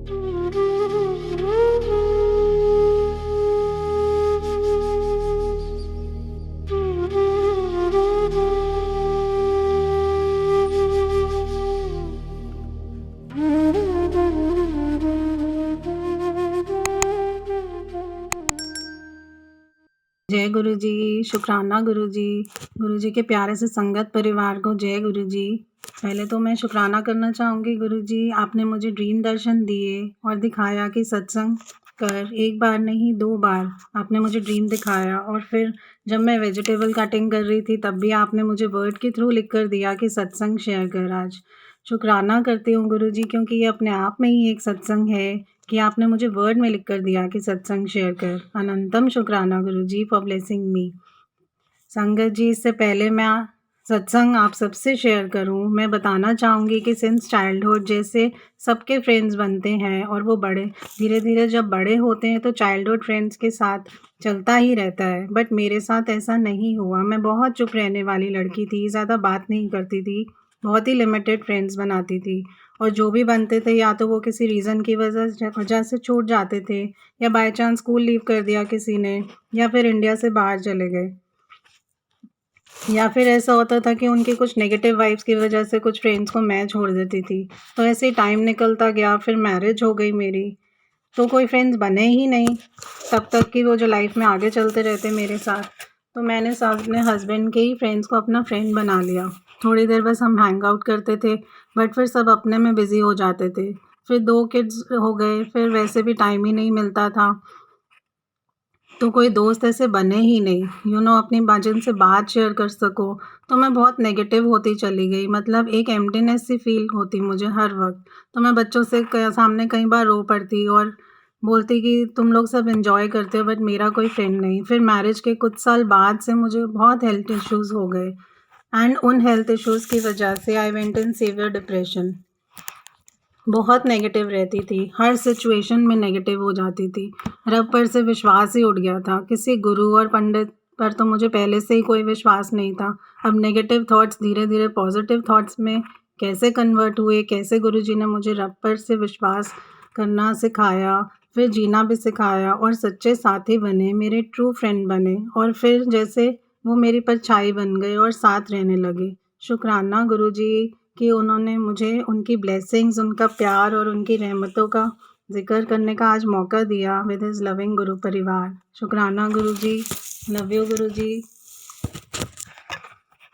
जय गुरु जी, शुक्राना गुरु जी। गुरु जी के प्यारे से संगत परिवार को जय गुरु जी। पहले तो मैं शुक्राना करना चाहूँगी गुरु जी, आपने मुझे ड्रीम दर्शन दिए और दिखाया कि सत्संग कर, एक बार नहीं 2 बार आपने मुझे ड्रीम दिखाया। और फिर जब मैं वेजिटेबल कटिंग कर रही थी तब भी आपने मुझे वर्ड के थ्रू लिख कर दिया कि सत्संग शेयर कर आज। शुक्राना करती हूँ गुरु जी, क्योंकि ये अपने आप में ही एक सत्संग है कि आपने मुझे वर्ड में लिख कर दिया कि सत्संग शेयर कर। अनंतम शुक्राना गुरु जी फॉर ब्लेसिंग मी। संगत जी, इससे पहले मैं सत्संग आप सबसे शेयर करूं, मैं बताना चाहूँगी कि सिंस चाइल्डहुड जैसे सबके फ्रेंड्स बनते हैं और वो बड़े धीरे धीरे जब बड़े होते हैं तो चाइल्डहुड फ्रेंड्स के साथ चलता ही रहता है। बट मेरे साथ ऐसा नहीं हुआ। मैं बहुत चुप रहने वाली लड़की थी, ज़्यादा बात नहीं करती थी, बहुत ही लिमिटेड फ्रेंड्स बनाती थी। और जो भी बनते थे या तो वो किसी रीज़न की वजह से छूट जाते थे, या बाय चांस स्कूल लीव कर दिया किसी ने, या फिर इंडिया से बाहर चले गए, या फिर ऐसा होता था कि उनकी कुछ नेगेटिव वाइब्स की वजह से कुछ फ्रेंड्स को मैं छोड़ देती थी। तो ऐसे ही टाइम निकलता गया, फिर मैरिज हो गई मेरी, तो कोई फ्रेंड्स बने ही नहीं तब तक कि वो जो लाइफ में आगे चलते रहते मेरे साथ। तो मैंने सब अपने हस्बैंड के ही फ्रेंड्स को अपना फ्रेंड बना लिया। थोड़ी देर बस हम हैंग आउट करते थे, बट फिर सब अपने में बिज़ी हो जाते थे। फिर 2 किड्स हो गए, फिर वैसे भी टाइम ही नहीं मिलता था, तो कोई दोस्त ऐसे बने ही नहीं अपनी जिनसे बात शेयर कर सको। तो मैं बहुत नेगेटिव होती चली गई, मतलब एक एम्प्टीनेस सी फील होती मुझे हर वक्त। तो मैं बच्चों से सामने कई बार रो पड़ती और बोलती कि तुम लोग सब एंजॉय करते हो बट मेरा कोई फ्रेंड नहीं। फिर मैरिज के कुछ साल बाद से मुझे बहुत हेल्थ इश्यूज़ हो गए, एंड उन हेल्थ इश्यूज़ की वजह से I went in severe depression. बहुत नेगेटिव रहती थी, हर सिचुएशन में नेगेटिव हो जाती थी। रब पर से विश्वास ही उठ गया था। किसी गुरु और पंडित पर तो मुझे पहले से ही कोई विश्वास नहीं था। अब नेगेटिव थॉट्स धीरे धीरे पॉजिटिव थॉट्स में कैसे कन्वर्ट हुए, कैसे गुरुजी ने मुझे रब पर से विश्वास करना सिखाया, फिर जीना भी सिखाया, और सच्चे साथी बने, मेरे ट्रू फ्रेंड बने, और फिर जैसे वो मेरी परछाई बन गए और साथ रहने लगे। शुक्राना गुरुजी कि उन्होंने मुझे उनकी ब्लेसिंग्स, उनका प्यार और उनकी रहमतों का ज़िक्र करने का आज मौका दिया विद हिज लविंग गुरु परिवार। शुक्राना गुरु जी, love you Guru ji.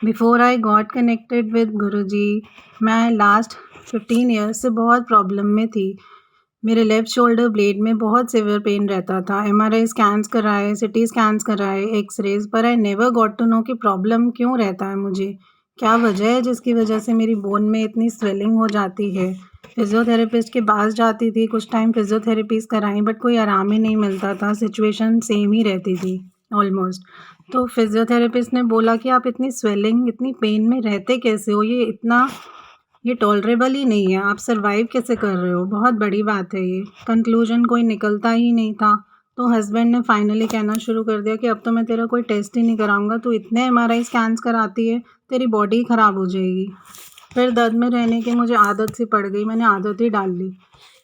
Before I got connected with Guru ji, मैं लास्ट 15 ईयर्स से बहुत प्रॉब्लम में थी। मेरे लेफ़्ट शोल्डर ब्लेड में बहुत सीवियर पेन रहता था। MRI स्कैन्स कराए, CT स्कैन्स कराए, एक्स-रेज़, पर I never got to know कि प्रॉब्लम क्यों रहता है मुझे? क्या वजह है जिसकी वजह से मेरी बोन में इतनी स्वेलिंग हो जाती है? फिज़ियोथेरेपिस्ट के पास जाती थी, कुछ टाइम फिज़ियोथेरेपीज़ कराई, बट कोई आराम ही नहीं मिलता था, सिचुएशन सेम ही रहती थी ऑलमोस्ट। तो फिज़ियोथेरेपिस्ट ने बोला कि आप इतनी स्वेलिंग, इतनी पेन में रहते कैसे हो? ये टॉलरेबल ही नहीं है, आप सर्वाइव कैसे कर रहे हो? बहुत बड़ी बात है ये। कंक्लूजन कोई निकलता ही नहीं था। तो हस्बैंड ने फाइनली कहना शुरू कर दिया कि अब तो मैं तेरा कोई टेस्ट ही नहीं कराऊँगा, तू इतने MRI स्कैन्स कराती है, तेरी बॉडी ख़राब हो जाएगी। फिर दर्द में रहने की मुझे आदत सी पड़ गई, मैंने आदत ही डाल ली।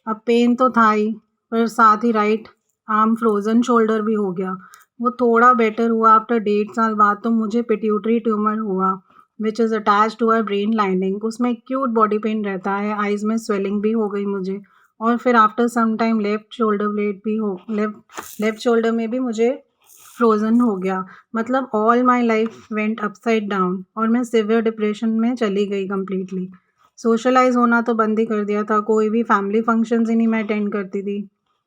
अब पेन तो था ही, पर साथ ही राइट आर्म फ्रोज़न शोल्डर भी हो गया। वो थोड़ा बेटर हुआ आफ्टर 1.5 साल बाद। तो मुझे पिट्यूटरी ट्यूमर हुआ which is attached to our brain lining. उसमें एक्यूट बॉडी पेन रहता है, आइज़ में स्वेलिंग भी हो गई मुझे। और फिर after some time left shoulder में भी मुझे फ्रोज़न हो गया। मतलब all my life went upside down और मैं सीवियर डिप्रेशन में चली गई कंप्लीटली। सोशलाइज़ होना तो बंद ही कर दिया था, कोई भी फैमिली फंक्शंस ही नहीं मैं अटेंड करती थी,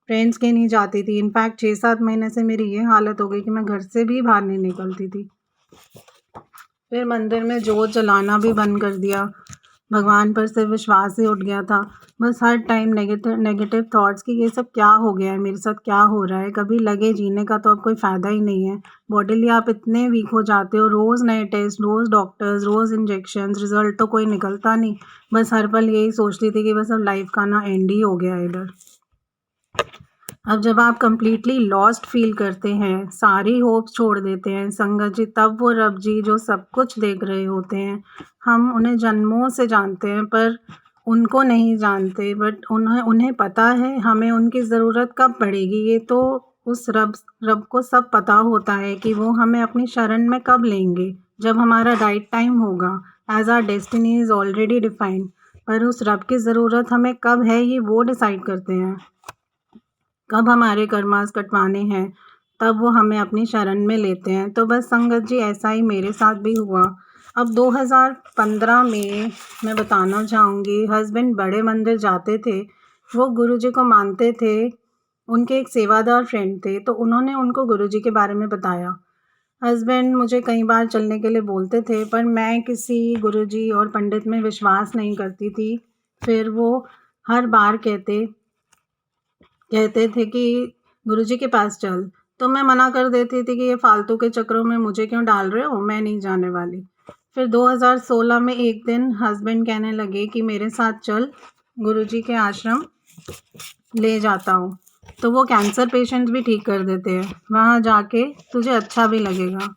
फ्रेंड्स के नहीं जाती थी। इनफैक्ट 6-7 महीने से मेरी ये हालत हो गई कि मैं घर से भी बाहर नहीं निकलती थी। फिर मंदिर में जोत जलाना भी बंद कर दिया, भगवान पर से विश्वास ही उठ गया था। बस हर टाइम नेगेटिव थॉट्स कि ये सब क्या हो गया है, मेरे साथ क्या हो रहा है। कभी लगे जीने का तो अब कोई फ़ायदा ही नहीं है। बॉडीली आप इतने वीक हो जाते हो, रोज़ नए टेस्ट, रोज़ डॉक्टर्स, रोज़ इंजेक्शंस, रिज़ल्ट तो कोई निकलता नहीं। बस हर पल यही सोचती थी कि बस अब लाइफ़ का ना एंड ही हो गया है इधर। अब जब आप कंप्लीटली लॉस्ट फील करते हैं, सारी होप्स छोड़ देते हैं संगत जी, तब वो रब जी जो सब कुछ देख रहे होते हैं, हम उन्हें जन्मों से जानते हैं, पर उनको नहीं जानते, बट उन्हें उन्हें पता है हमें उनकी ज़रूरत कब पड़ेगी। ये तो उस रब को सब पता होता है कि वो हमें अपनी शरण में कब लेंगे, जब हमारा राइट टाइम होगा। As our destiny is already defined, पर उस रब की ज़रूरत हमें कब है ये वो डिसाइड करते हैं। कब हमारे कर्मास कटवाने हैं तब वो हमें अपनी शरण में लेते हैं। तो बस संगत जी, ऐसा ही मेरे साथ भी हुआ। अब 2015 में मैं बताना चाहूँगी, हस्बैंड बड़े मंदिर जाते थे, वो गुरुजी को मानते थे। उनके एक सेवादार फ्रेंड थे, तो उन्होंने उनको गुरुजी के बारे में बताया। हस्बैंड मुझे कई बार चलने के लिए बोलते थे, पर मैं किसी गुरुजी और पंडित में विश्वास नहीं करती थी। फिर वो हर बार कहते थे कि गुरुजी के पास चल, तो मैं मना कर देती थी कि ये फालतू के चक्करों में मुझे क्यों डाल रहे हो, मैं नहीं जाने वाली। फिर 2016 में एक दिन हस्बैंड कहने लगे कि मेरे साथ चल, गुरुजी के आश्रम ले जाता हूँ। तो वो कैंसर पेशेंट भी ठीक कर देते हैं, वहाँ जाके तुझे अच्छा भी लगेगा।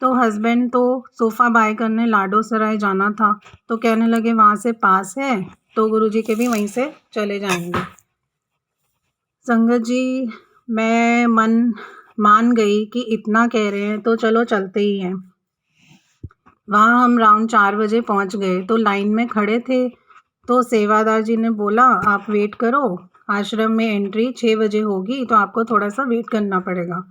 तो हस्बैंड तो सोफ़ा बाय करने लाडो सराय जाना था, तो कहने लगे वहाँ से पास है, तो गुरुजी के भी वहीं से चले जाएंगे। संगत जी, मैं मान गई कि इतना कह रहे हैं तो चलो चलते ही हैं। वहाँ हम राउंड 4 बजे पहुँच गए, तो लाइन में खड़े थे। तो सेवादार जी ने बोला, आप वेट करो, आश्रम में एंट्री 6 बजे होगी, तो आपको थोड़ा सा वेट करना पड़ेगा।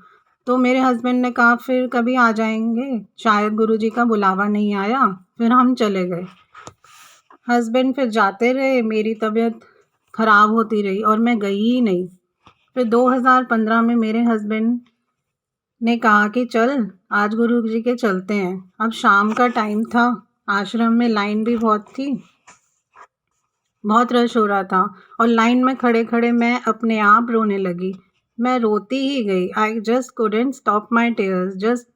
तो मेरे हस्बैंड ने कहा फिर कभी आ जाएंगे, शायद गुरुजी का बुलावा नहीं आया। फिर हम चले गए। हस्बैंड फिर जाते रहे, मेरी तबीयत ख़राब होती रही और मैं गई ही नहीं। फिर 2015 में मेरे हस्बैंड ने कहा कि चल आज गुरुजी के चलते हैं। अब शाम का टाइम था, आश्रम में लाइन भी बहुत थी, बहुत रश हो रहा था, और लाइन में खड़े खड़े मैं अपने आप रोने लगी। मैं रोती ही गई। I just couldn't stop my tears. Just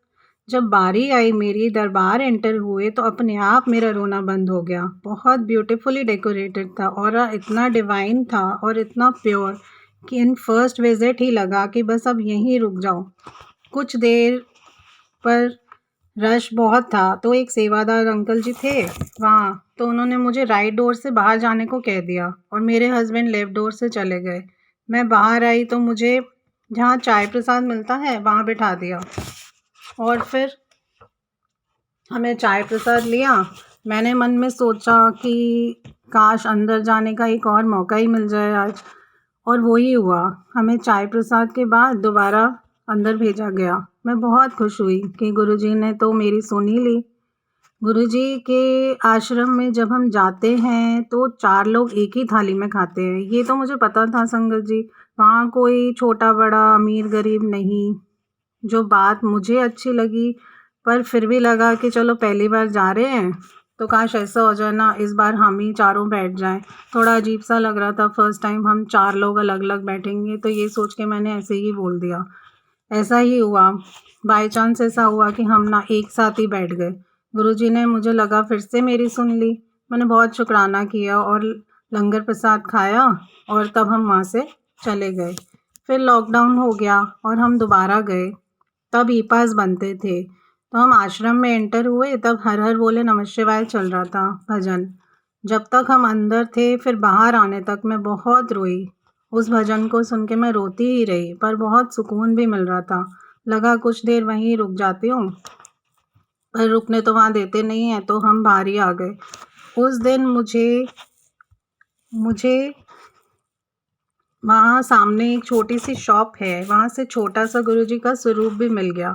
जब बारी आई, मेरी दरबार एंटर हुए, तो अपने आप मेरा रोना बंद हो गया। बहुत ब्यूटीफुली डेकोरेटेड था और इतना डिवाइन था और इतना प्योर कि इन फर्स्ट विजिट ही लगा कि बस अब यहीं रुक जाओ। कुछ देर पर रश बहुत था, तो एक सेवादार अंकल जी थे वहाँ, तो उन्होंने मुझे राइट डोर से बाहर जाने को कह दिया और मेरे हस्बैंड लेफ़्ट डोर से चले गए। मैं बाहर आई तो मुझे जहाँ चाय प्रसाद मिलता है वहाँ बिठा दिया और फिर हमें चाय प्रसाद लिया। मैंने मन में सोचा कि काश अंदर जाने का एक और मौका ही मिल जाए आज, और वो ही हुआ। हमें चाय प्रसाद के बाद दोबारा अंदर भेजा गया। मैं बहुत खुश हुई कि गुरुजी ने तो मेरी सुन ही ली। गुरुजी के आश्रम में जब हम जाते हैं तो 4 लोग एक ही थाली में खाते हैं, ये तो मुझे पता था संगत जी। वहाँ कोई छोटा बड़ा अमीर गरीब नहीं। जो बात मुझे अच्छी लगी, पर फिर भी लगा कि चलो पहली बार जा रहे हैं तो काश ऐसा हो जाए ना, इस बार हम ही चारों बैठ जाएं। थोड़ा अजीब सा लग रहा था, फर्स्ट टाइम हम 4 लोग अलग अलग बैठेंगे, तो ये सोच के मैंने ऐसे ही बोल दिया। ऐसा ही हुआ। बाय चांस ऐसा हुआ कि हम ना एक साथ ही बैठ गए। गुरुजी ने, मुझे लगा, फिर से मेरी सुन ली। मैंने बहुत शुक्राना किया और लंगर प्रसाद खाया और तब हम वहाँ से चले गए। फिर लॉकडाउन हो गया और हम दोबारा गए। तब ई पास बनते थे, तो हम आश्रम में एंटर हुए, तब हर हर बोले नमः शिवाय चल रहा था भजन। जब तक हम अंदर थे, फिर बाहर आने तक मैं बहुत रोई। उस भजन को सुन के मैं रोती ही रही, पर बहुत सुकून भी मिल रहा था। लगा कुछ देर वहीं रुक जाती हूँ, पर रुकने तो वहाँ देते नहीं हैं, तो हम बाहर ही आ गए। उस दिन मुझे वहाँ सामने एक छोटी सी शॉप है, वहाँ से छोटा सा गुरुजी का स्वरूप भी मिल गया।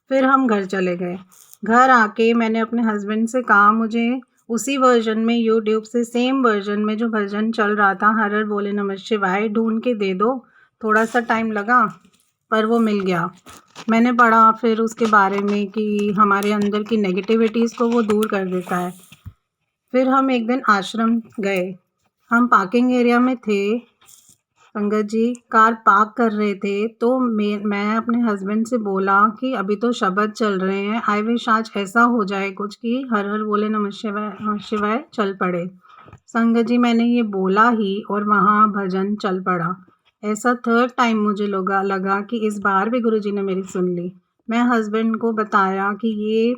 फिर हम घर चले गए। घर आके मैंने अपने हस्बैंड से कहा मुझे उसी वर्जन में, यूट्यूब से सेम वर्जन में जो भजन चल रहा था, हर हर बोले नमः शिवाय, ढूंढ के दे दो। थोड़ा सा टाइम लगा पर वो मिल गया। मैंने पढ़ा फिर उसके बारे में कि हमारे अंदर की नेगेटिविटीज़ को वो दूर कर देता है। फिर हम एक दिन आश्रम गए। हम पार्किंग एरिया में थे, पंकज जी कार पार्क कर रहे थे, तो मैं अपने हस्बैंड से बोला कि अभी तो शब्द चल रहे हैं, आई विश आज ऐसा हो जाए कुछ कि हर हर बोले नमः शिवाय चल पड़े। संगत जी, मैंने ये बोला ही और वहाँ भजन चल पड़ा। ऐसा थर्ड टाइम मुझे लगा कि इस बार भी गुरुजी ने मेरी सुन ली। मैं हस्बैंड को बताया कि ये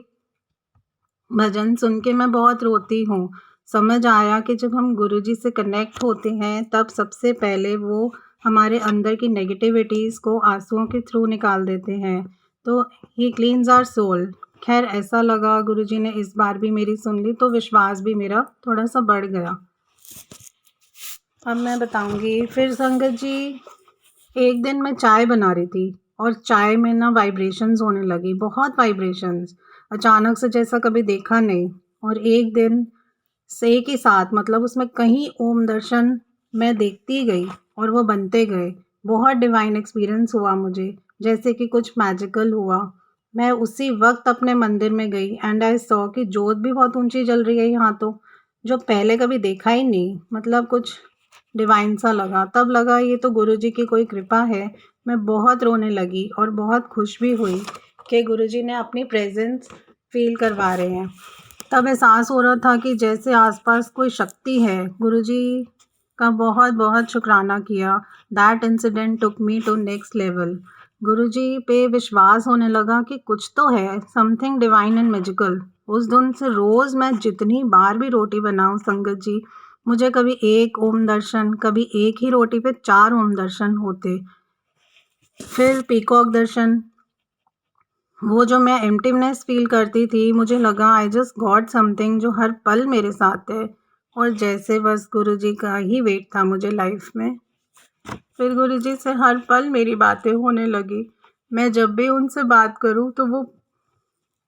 भजन सुन के मैं बहुत रोती हूँ। समझ आया कि जब हम गुरुजी से कनेक्ट होते हैं तब सबसे पहले वो हमारे अंदर की नेगेटिविटीज़ को आंसुओं के थ्रू निकाल देते हैं। तो ही क्लीन्स आवर सोल। खैर ऐसा लगा गुरुजी ने इस बार भी मेरी सुन ली तो विश्वास भी मेरा थोड़ा सा बढ़ गया। अब मैं बताऊंगी। फिर संगत जी, एक दिन मैं चाय बना रही थी और चाय में ना वाइब्रेशंस होने लगी, बहुत वाइब्रेशंस, अचानक से, जैसा कभी देखा नहीं। और एक दिन से के साथ मतलब उसमें कहीं ओम दर्शन मैं देखती गई और वो बनते गए। बहुत डिवाइन एक्सपीरियंस हुआ मुझे, जैसे कि कुछ मैजिकल हुआ। मैं उसी वक्त अपने मंदिर में गई एंड आई सॉ कि जोत भी बहुत ऊंची जल रही है यहाँ तो, जो पहले कभी देखा ही नहीं। मतलब कुछ डिवाइन सा लगा। तब लगा ये तो गुरुजी की कोई कृपा है। मैं बहुत रोने लगी और बहुत खुश भी हुई कि गुरुजी ने अपनी प्रेजेंस फील करवा रहे हैं। तब एहसास हो रहा था कि जैसे आसपास कोई शक्ति है। गुरुजी का बहुत बहुत शुक्राना किया। That incident took me to next level. Guruji पे विश्वास होने लगा कि कुछ तो है, समथिंग डिवाइन एंड मैजिकल। उस दिन से रोज़ मैं जितनी बार भी रोटी बनाऊं संगत जी, मुझे कभी एक ओम दर्शन, कभी एक ही रोटी पे 4 ओम दर्शन होते। फिर पीकॉक दर्शन, वो जो मैं एम्प्टीनेस फील करती थी, मुझे लगा आई जस्ट गॉट समथिंग जो हर पल मेरे साथ है। और जैसे बस गुरुजी का ही वेट था मुझे लाइफ में। फिर गुरुजी से हर पल मेरी बातें होने लगी। मैं जब भी उनसे बात करूं तो वो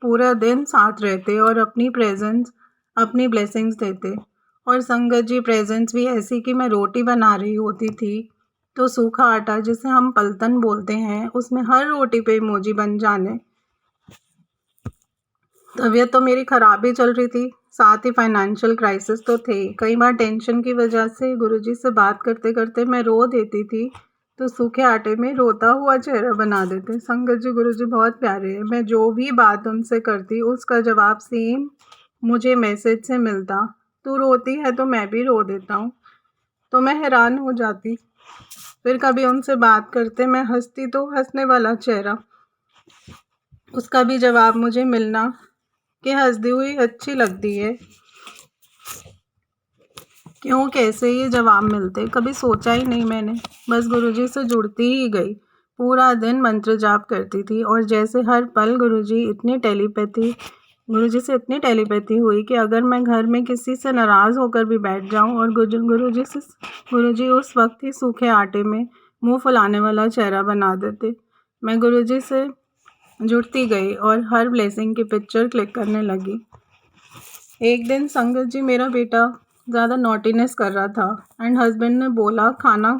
पूरा दिन साथ रहते और अपनी प्रेजेंस, अपनी ब्लेसिंग्स देते। और संगत जी, प्रेजेंस भी ऐसी कि मैं रोटी बना रही होती थी तो सूखा आटा, जिसे हम पलतन बोलते हैं, उसमें हर रोटी पे इमोजी बन जाने। तबीयत तो मेरी ख़राब ही चल रही थी, साथ ही फाइनेंशियल क्राइसिस तो थे। कई बार टेंशन की वजह से गुरुजी से बात करते करते मैं रो देती थी तो सूखे आटे में रोता हुआ चेहरा बना देते। संगत जी, गुरुजी बहुत प्यारे हैं। मैं जो भी बात उनसे करती उसका जवाब सेम मुझे मैसेज से मिलता। तू रोती है तो मैं भी रो देता हूँ। तो मैं हैरान हो जाती। फिर कभी उनसे बात करते मैं हंसती तो हंसने वाला चेहरा, उसका भी जवाब मुझे मिलना कि हंसती हुई अच्छी लगती है। क्यों, कैसे ये जवाब मिलते, कभी सोचा ही नहीं मैंने। बस गुरुजी से जुड़ती ही गई। पूरा दिन मंत्र जाप करती थी और जैसे हर पल गुरुजी से इतनी टेलीपैथी हुई कि अगर मैं घर में किसी से नाराज़ होकर भी बैठ जाऊं और गुरुजी उस वक्त ही सूखे आटे में मुंह फुलाने वाला चेहरा बना देते। मैं गुरुजी से जुड़ती गई और हर ब्लेसिंग की पिक्चर क्लिक करने लगी। एक दिन संगत जी, मेरा बेटा ज़्यादा नॉटीनेस कर रहा था एंड हस्बैंड ने बोला खाना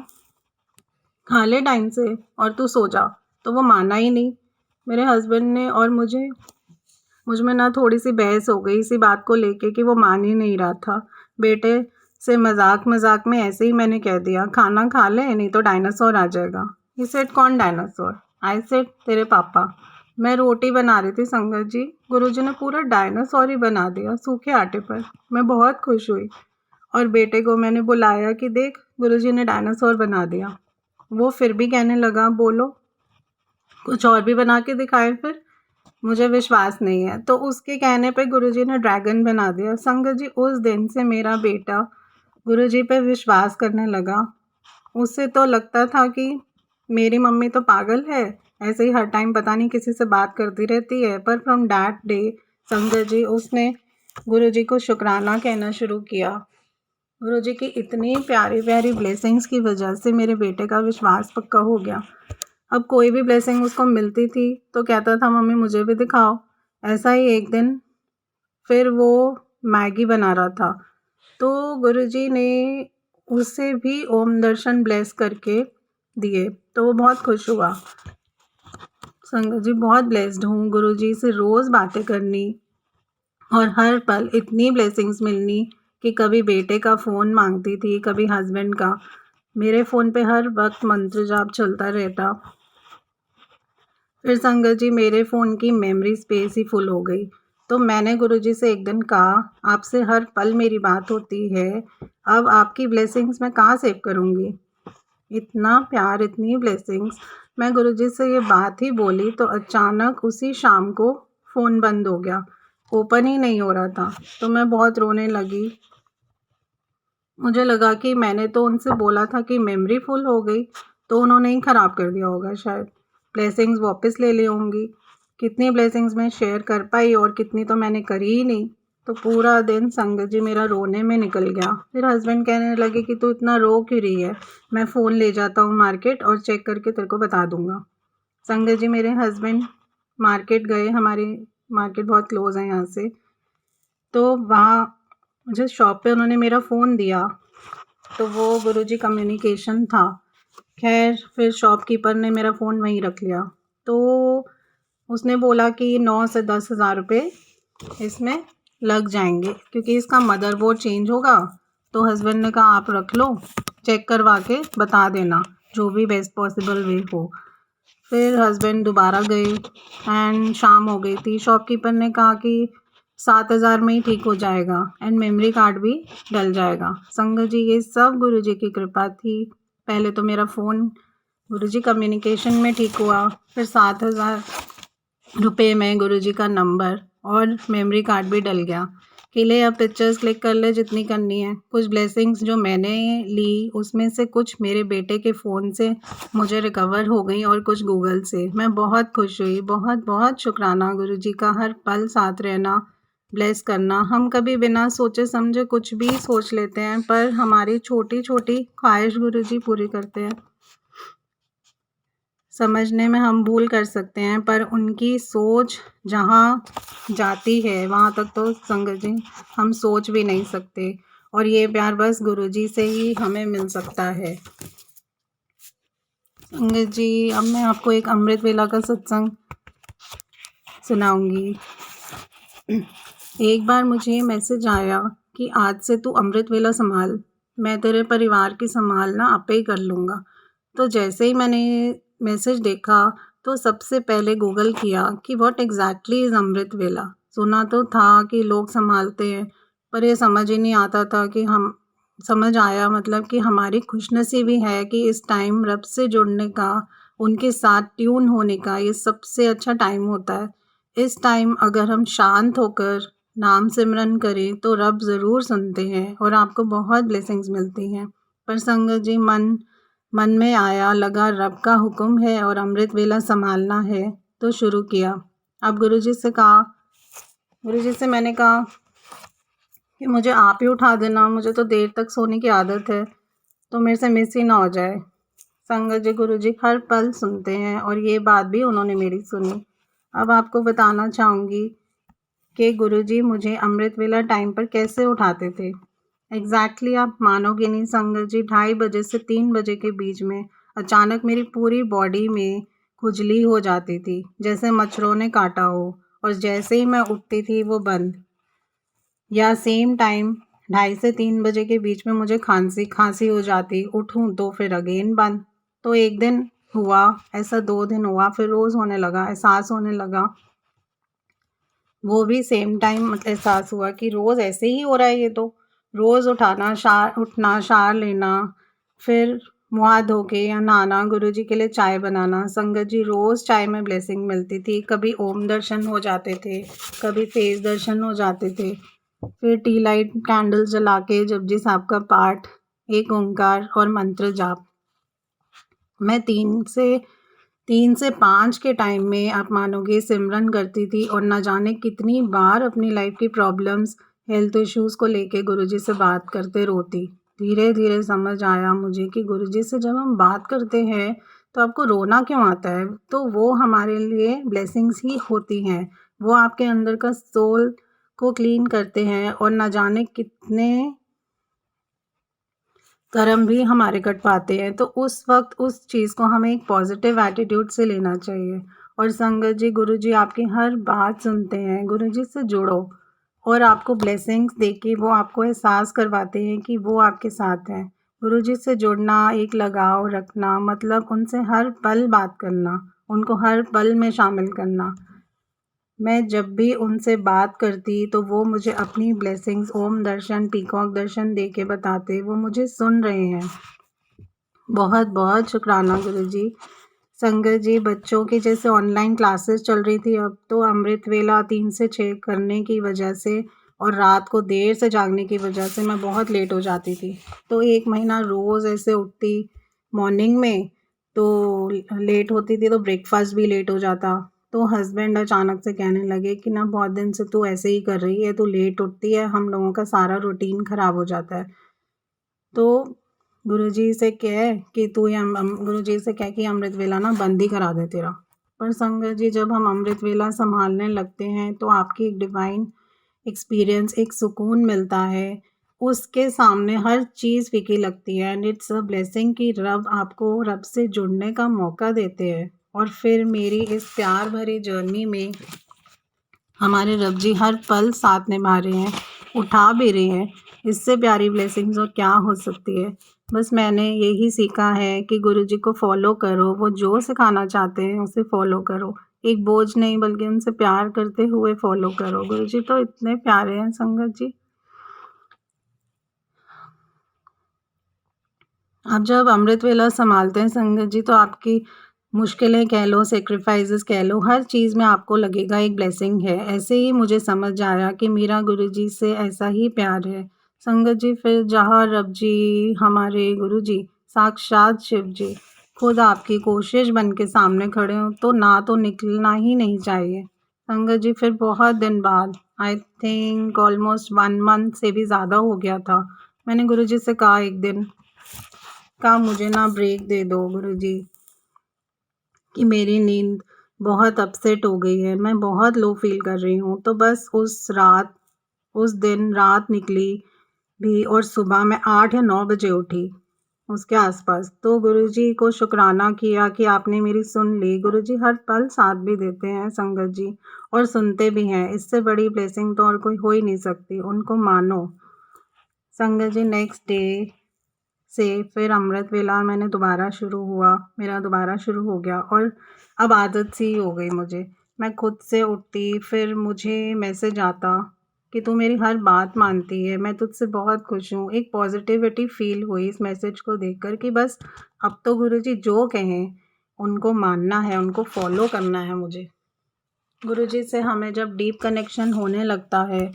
खा ले टाइम से और तू सो जा, तो वो माना ही नहीं। मेरे हस्बैंड ने और मुझ में ना थोड़ी सी बहस हो गई इसी बात को लेके कि वो मान ही नहीं रहा था। बेटे से मजाक मजाक में ऐसे ही मैंने कह दिया, खाना खा ले नहीं तो डायनासोर आ जाएगा। ही सेड, कौन डायनासोर? आई सेड, तेरे पापा। मैं रोटी बना रही थी संगत जी, गुरुजी ने पूरा डायनासोर ही बना दिया सूखे आटे पर। मैं बहुत खुश हुई और बेटे को मैंने बुलाया कि देख, गुरुजी ने डायनासोर बना दिया। वो फिर भी कहने लगा, बोलो कुछ और भी बना के दिखाए। फिर मुझे विश्वास नहीं है, तो उसके कहने पे गुरुजी ने ड्रैगन बना दिया। संगत जी, उस दिन से मेरा बेटा गुरुजी पे विश्वास करने लगा। उससे तो लगता था कि मेरी मम्मी तो पागल है, ऐसे ही हर टाइम पता नहीं किसी से बात करती रहती है। पर फ्रॉम दैट डे संगत जी, उसने गुरुजी को शुक्राना कहना शुरू किया। गुरुजी की इतनी प्यारी प्यारी ब्लेसिंग्स की वजह से मेरे बेटे का विश्वास पक्का हो गया। अब कोई भी ब्लेसिंग उसको मिलती थी तो कहता था, मम्मी मुझे भी दिखाओ। ऐसा ही एक दिन फिर वो मैगी बना रहा था तो गुरुजी ने उसे भी ओम दर्शन ब्लेस करके दिए, तो वो बहुत खुश हुआ। संगत जी, बहुत ब्लेस्ड हूँ गुरुजी से रोज़ बातें करनी और हर पल इतनी ब्लेसिंग्स मिलनी कि कभी बेटे का फ़ोन मांगती थी, कभी हस्बैंड का। मेरे फ़ोन पे हर वक्त मंत्र जाप चलता रहता। फिर संगत जी, मेरे फ़ोन की मेमोरी स्पेस ही फुल हो गई। तो मैंने गुरुजी से एक दिन कहा, आपसे हर पल मेरी बात होती है, अब आपकी ब्लेसिंग्स मैं कहाँ सेव करूँगी? इतना प्यार, इतनी ब्लेसिंग्स। मैं गुरुजी से ये बात ही बोली तो अचानक उसी शाम को फ़ोन बंद हो गया, ओपन ही नहीं हो रहा था। तो मैं बहुत रोने लगी मुझे लगा कि मैंने तो उनसे बोला था कि मेमोरी फुल हो गई, तो उन्होंने ही ख़राब कर दिया होगा शायद। ब्लेसिंग्स वापस ले ली होंगी। कितनी ब्लेसिंग्स मैं शेयर कर पाई और कितनी तो मैंने करी ही नहीं। तो पूरा दिन संगत जी मेरा रोने में निकल गया। फिर हस्बैंड कहने लगे कि तू इतना रो क्यों रही है, मैं फ़ोन ले जाता हूँ मार्केट और चेक करके तेरे को बता दूँगा। संगत जी मेरे हस्बैंड मार्केट गए, हमारी मार्केट बहुत क्लोज़ है यहाँ से। तो वहाँ मुझे शॉप पे उन्होंने मेरा फ़ोन दिया, तो वो गुरुजी कम्युनिकेशन था। खैर फिर शॉपकीपर ने मेरा फ़ोन वहीं रख लिया। तो उसने बोला कि 9 से 10,000 रुपये इसमें लग जाएंगे, क्योंकि इसका मदरबोर्ड चेंज होगा। तो हस्बैंड ने कहा आप रख लो, चेक करवा के बता देना जो भी बेस्ट पॉसिबल वे हो। फिर हस्बैंड दोबारा गए एंड शाम हो गई थी। शॉपकीपर ने कहा कि 7,000 में ही ठीक हो जाएगा एंड मेमोरी कार्ड भी डल जाएगा। संगत जी ये सब गुरुजी की कृपा थी। पहले तो मेरा फ़ोन गुरुजी कम्युनिकेशन में ठीक हुआ, फिर 7,000 रुपये में गुरुजी का नंबर और मेमोरी कार्ड भी डल गया कि ले अब पिक्चर्स क्लिक कर ले जितनी करनी है। कुछ ब्लेसिंग्स जो मैंने ली उसमें से कुछ मेरे बेटे के फ़ोन से मुझे रिकवर हो गई और कुछ गूगल से। मैं बहुत खुश हुई। बहुत बहुत शुक्राना गुरुजी का, हर पल साथ रहना, ब्लेस करना। हम कभी बिना सोचे समझे कुछ भी सोच लेते हैं, पर हमारी छोटी छोटी ख्वाहिश गुरुजी पूरी करते हैं। समझने में हम भूल कर सकते हैं, पर उनकी सोच जहाँ जाती है वहाँ तक तो संगत जी हम सोच भी नहीं सकते। और ये प्यार बस गुरुजी से ही हमें मिल सकता है। संगत जी अब मैं आपको एक अमृत वेला का सत्संग सुनाऊंगी। एक बार मुझे मैसेज आया कि आज से तू अमृत वेला संभाल, मैं तेरे परिवार की संभालना आपे ही कर लूँगा। तो जैसे ही मैंने मैसेज देखा तो सबसे पहले गूगल किया कि व्हाट एग्जैक्टली इज़ अमृत वेला। सुना तो था कि लोग संभालते हैं, पर ये समझ ही नहीं आता था कि हम समझ आया मतलब कि हमारी खुशनसीबी है कि इस टाइम रब से जुड़ने का, उनके साथ ट्यून होने का ये सबसे अच्छा टाइम होता है। इस टाइम अगर हम शांत होकर नाम सिमरन करें तो रब ज़रूर सुनते हैं और आपको बहुत ब्लेसिंग्स मिलती हैं। पर संगत जी मन में आया, लगा रब का हुक्म है और अमृत वेला संभालना है, तो शुरू किया। अब गुरुजी से मैंने कहा कि मुझे आप ही उठा देना, मुझे तो देर तक सोने की आदत है, तो मेरे से मिस ही ना हो जाए। संगत जी गुरुजी हर पल सुनते हैं और ये बात भी उन्होंने मेरी सुनी। अब आपको बताना चाहूँगी कि गुरुजी मुझे अमृत वेला टाइम पर कैसे उठाते थे। एग्जैक्टली आप मानोगे नहीं संगत जी, 2:30 बजे से 3 बजे के बीच में अचानक मेरी पूरी बॉडी में खुजली हो जाती थी, जैसे मच्छरों ने काटा हो। और जैसे ही मैं उठती थी वो बंद। या सेम टाइम 2:30 से 3 बजे के बीच में मुझे खांसी हो जाती, उठूँ तो फिर अगेन बंद। तो एक दिन हुआ ऐसा, 2 दिन हुआ, फिर रोज़ होने लगा, एहसास होने लगा। वो भी सेम टाइम मतलब एहसास हुआ कि रोज़ ऐसे ही हो रहा है ये तो। रोज़ उठना, शार लेना, फिर मुँह धो के या नहाना, गुरुजी के लिए चाय बनाना। संगत जी रोज़ चाय में ब्लेसिंग मिलती थी। कभी ओम दर्शन हो जाते थे, कभी फेस दर्शन हो जाते थे। फिर टी लाइट कैंडल जला के जपजी साहब का पाठ, एक ओंकार और मंत्र जाप। मैं 3 से 5 के टाइम में आप मानोगे सिमरन करती थी और ना जाने कितनी बार अपनी लाइफ की प्रॉब्लम्स, हेल्थ इश्यूज़ को लेके गुरुजी से बात करते रोती। धीरे धीरे समझ आया मुझे कि गुरुजी से जब हम बात करते हैं तो आपको रोना क्यों आता है, तो वो हमारे लिए ब्लेसिंग्स ही होती हैं। वो आपके अंदर का सोल को क्लीन करते हैं और ना जाने कितने कर्म भी हमारे कट पाते हैं। तो उस वक्त उस चीज़ को हमें एक पॉजिटिव एटीट्यूड से लेना चाहिए। और संगत जी गुरुजी आपकी हर बात सुनते हैं। गुरुजी से जुड़ो और आपको ब्लेसिंग्स देके वो आपको एहसास करवाते हैं कि वो आपके साथ हैं। गुरुजी से जुड़ना, एक लगाव रखना, मतलब उनसे हर पल बात करना, उनको हर पल में शामिल करना। मैं जब भी उनसे बात करती तो वो मुझे अपनी ब्लेसिंग्स, ओम दर्शन, पीकॉक दर्शन दे के बताते वो मुझे सुन रहे हैं। बहुत बहुत शुक्राना गुरुजी। संगत जी बच्चों की जैसे ऑनलाइन क्लासेस चल रही थी, अब तो अमृत वेला 3 से 6 करने की वजह से और रात को देर से जागने की वजह से मैं बहुत लेट हो जाती थी। तो 1 महीना रोज़ ऐसे उठती मॉर्निंग में, तो लेट होती थी तो ब्रेकफ़ास्ट भी लेट हो जाता। तो हस्बैंड अचानक से कहने लगे कि ना बहुत दिन से तू ऐसे ही कर रही है, तू लेट उठती है, हम लोगों का सारा रूटीन ख़राब हो जाता है। तो गुरुजी से कह कि तू ये गुरुजी से कह कि अमृत वेला ना बंद ही करा दे तेरा। पर संगत जी, जब हम अमृत वेला संभालने लगते हैं तो आपकी एक डिवाइन एक्सपीरियंस, एक सुकून मिलता है। उसके सामने हर चीज़ फीकी लगती है एंड इट्स अ ब्लेसिंग कि रब से जुड़ने का मौका देते हैं। और फिर मेरी इस प्यार भरी जर्नी में हमारे रब जी हर पल साथ निभा रहे हैं, उठा भी रहे हैं। इससे प्यारी ब्लेसिंग्स और क्या हो सकती है। बस मैंने यही सीखा है कि गुरु जी को फॉलो करो, वो जो सिखाना चाहते हैं उसे फॉलो करो। एक बोझ नहीं बल्कि उनसे प्यार करते हुए फॉलो करो। गुरु जी तो इतने प्यारे हैं संगत जी। आप जब अमृत वेला संभालते हैं संगत जी, तो आपकी मुश्किलें कह लो, सैक्रिफाइसेस कह लो, हर चीज़ में आपको लगेगा एक ब्लेसिंग है। ऐसे ही मुझे समझ आया कि मेरा गुरुजी से ऐसा ही प्यार है। संगत जी, फिर जहाँ रब जी, हमारे गुरुजी, साक्षात शिव जी, खुद आपकी कोशिश बन के सामने खड़े हों, तो ना तो निकलना ही नहीं चाहिए। संगत जी, फिर बहुत दिन बाद, आई थिंक ऑलमोस्ट 1 मंथ से भी ज़्यादा हो गया था, मैंने गुरुजी से कहा एक दिन, का मुझे ना ब्रेक दे दो गुरुजी, कि मेरी नींद बहुत अपसेट हो गई है, मैं बहुत लो फील कर रही हूँ। तो बस उस दिन रात निकली भी और सुबह मैं 8 या 9 बजे उठी, उसके आसपास। तो गुरुजी को शुक्राना किया कि आपने मेरी सुन ली। गुरुजी हर पल साथ भी देते हैं संगत जी, और सुनते भी हैं। इससे बड़ी ब्लेसिंग तो और कोई हो ही नहीं सकती, उनको मानो। संगत जी, नेक्स्ट डे से फिर अमृत वेला मेरा दोबारा शुरू हो गया और अब आदत सी हो गई मुझे। मैं खुद से उठती, फिर मुझे मैसेज आता कि तू मेरी हर बात मानती है, मैं तुझसे बहुत खुश हूँ। एक पॉजिटिविटी फ़ील हुई इस मैसेज को देखकर कि बस अब तो गुरुजी जो कहें उनको मानना है, उनको फॉलो करना है मुझे। गुरुजी से हमें जब डीप कनेक्शन होने लगता है